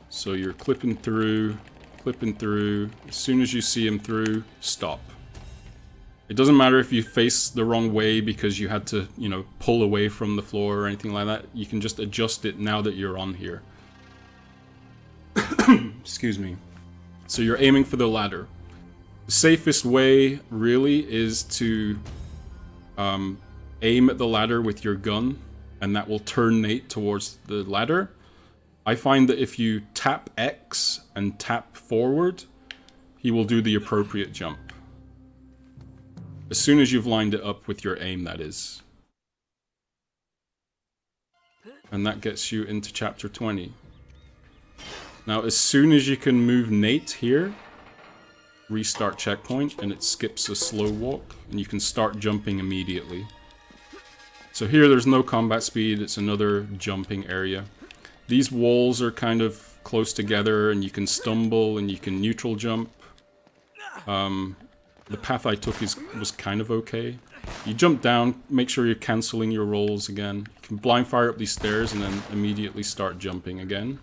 So you're clipping through. As soon as you see him through, stop. It doesn't matter if you face the wrong way because you had to, you know, pull away from the floor or anything like that. You can just adjust it now that you're on here. Excuse me. So you're aiming for the ladder. The safest way, really, is to aim at the ladder with your gun, and that will turn Nate towards the ladder. I find that if you tap X and tap forward, he will do the appropriate jump. As soon as you've lined it up with your aim, that is. And that gets you into Chapter 20. Now, as soon as you can move Nate here, restart checkpoint, and it skips a slow walk, and you can start jumping immediately. So here, there's no combat speed, it's another jumping area. These walls are kind of close together, and you can stumble, and you can neutral jump. The path I took was kind of okay. You jump down, make sure you're cancelling your rolls again. You can blind fire up these stairs and then immediately start jumping again.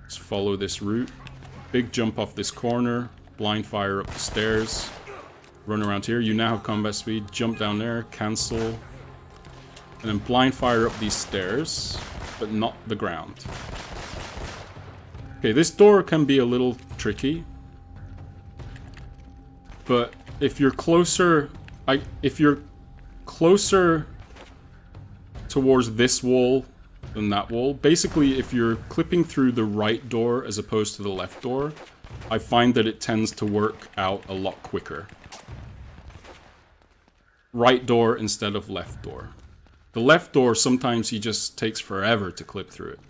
Just follow this route. Big jump off this corner, blind fire up the stairs, run around here. You now have combat speed, jump down there, cancel, and then blind fire up these stairs, but not the ground. Okay, this door can be a little tricky. But if you're closer, towards this wall than that wall, basically if you're clipping through the right door as opposed to the left door, I find that it tends to work out a lot quicker. Right door instead of left door. The left door, sometimes he just takes forever to clip through it.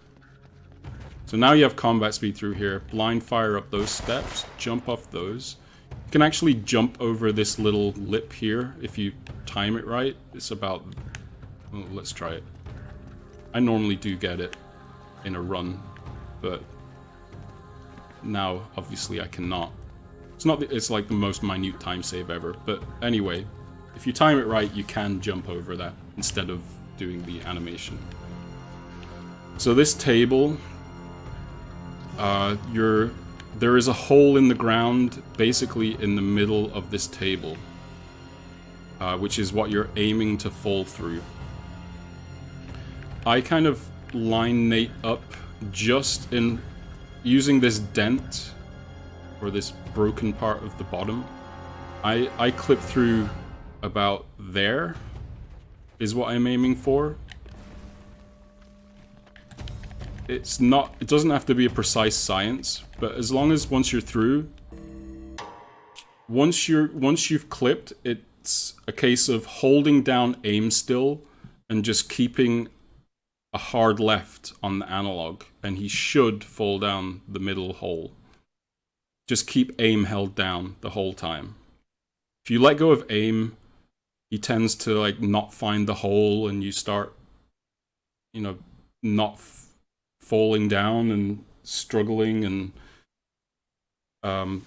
So now you have combat speed through here, blind fire up those steps, jump off those. You can actually jump over this little lip here if you time it right. It's about... well, let's try it. I normally do get it in a run, but... Now, obviously, I cannot. It's not that it's like the most minute time save ever, but anyway, if you time it right, you can jump over that instead of doing the animation. So this table, there is a hole in the ground, basically in the middle of this table, which is what you're aiming to fall through. I kind of line Nate up just in using this dent, or this broken part of the bottom. I clip through about there, is what I'm aiming for. It doesn't have to be a precise science, but as long as once you're through, once you've clipped, it's a case of holding down aim still and just keeping a hard left on the analog, and he should fall down the middle hole. Just keep aim held down the whole time. If you let go of aim, he tends to like not find the hole, and you start, you know, not falling down and struggling, and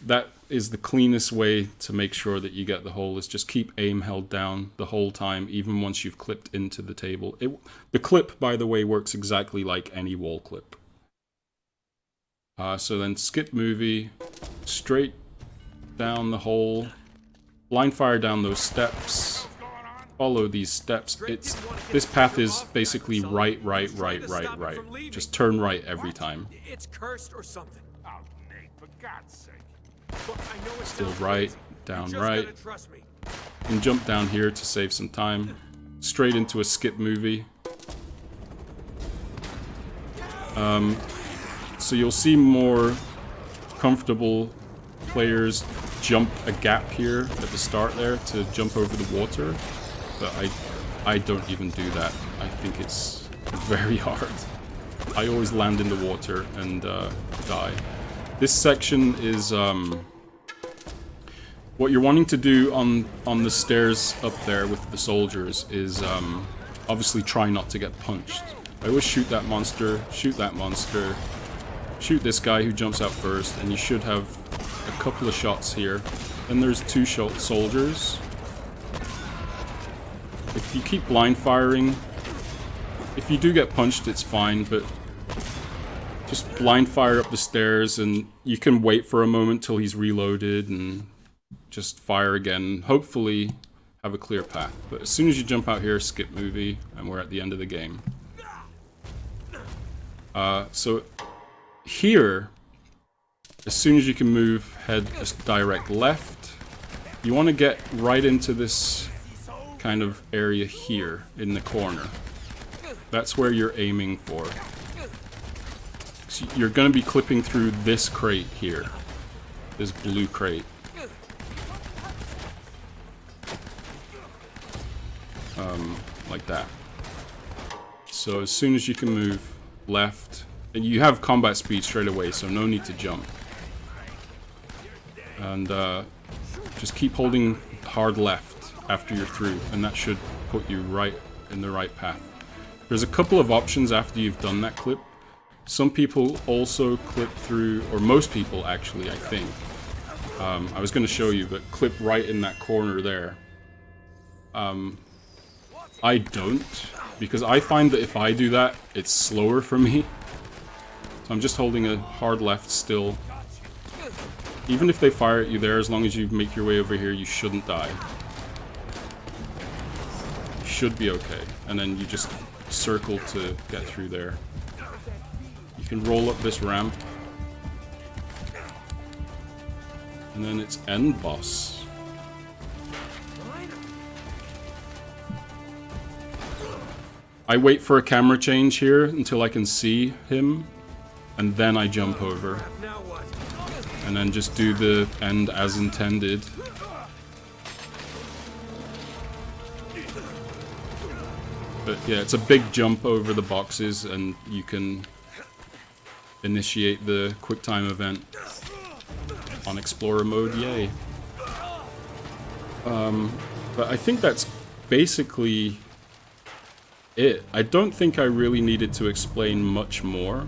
that is the cleanest way to make sure that you get the hole, is just keep aim held down the whole time, even once you've clipped into the table. The clip, by the way, works exactly like any wall clip. So then skip movie, straight down the hole, blind fire down those steps, follow these steps. This path is basically right. Just turn right every time. It's cursed or something. Oh, Nate, for God's sake. Look, I know it Still sounds right, crazy. down You just right. gotta trust me. And jump down here to save some time. Straight into a skip movie. So you'll see more comfortable players jump a gap here at the start there to jump over the water. But I don't even do that. I think it's very hard. I always land in the water and die. This section is what you're wanting to do on the stairs up there with the soldiers is obviously try not to get punched. I always shoot that monster, shoot this guy who jumps out first, and you should have a couple of shots here. Then there's two soldiers. If you keep blind firing, if you do get punched, it's fine, but just blind fire up the stairs, and you can wait for a moment till he's reloaded and just fire again. Hopefully have a clear path. But as soon as you jump out here, skip movie, and we're at the end of the game. So here, as soon as you can move, head just direct left. You want to get right into this kind of area here in the corner. That's where you're aiming for. So you're going to be clipping through this crate here, this blue crate. Like that. So as soon as you can move left, and you have combat speed straight away, so no need to jump. And just keep holding hard left after you're through, and that should put you right in the right path. There's a couple of options after you've done that clip. Some people also clip through, or most people actually, I think. I was going to show you, but clip right in that corner there. I don't, because I find that if I do that, it's slower for me. So I'm just holding a hard left still. Even if they fire at you there, as long as you make your way over here, you shouldn't die. You should be okay. And then you just circle to get through there. You can roll up this ramp. And then it's end boss. I wait for a camera change here until I can see him, and then I jump over. And then just do the end as intended. But yeah, it's a big jump over the boxes, and you can initiate the QuickTime event on Explorer mode, yay. But I think that's basically it. I don't think I really needed to explain much more.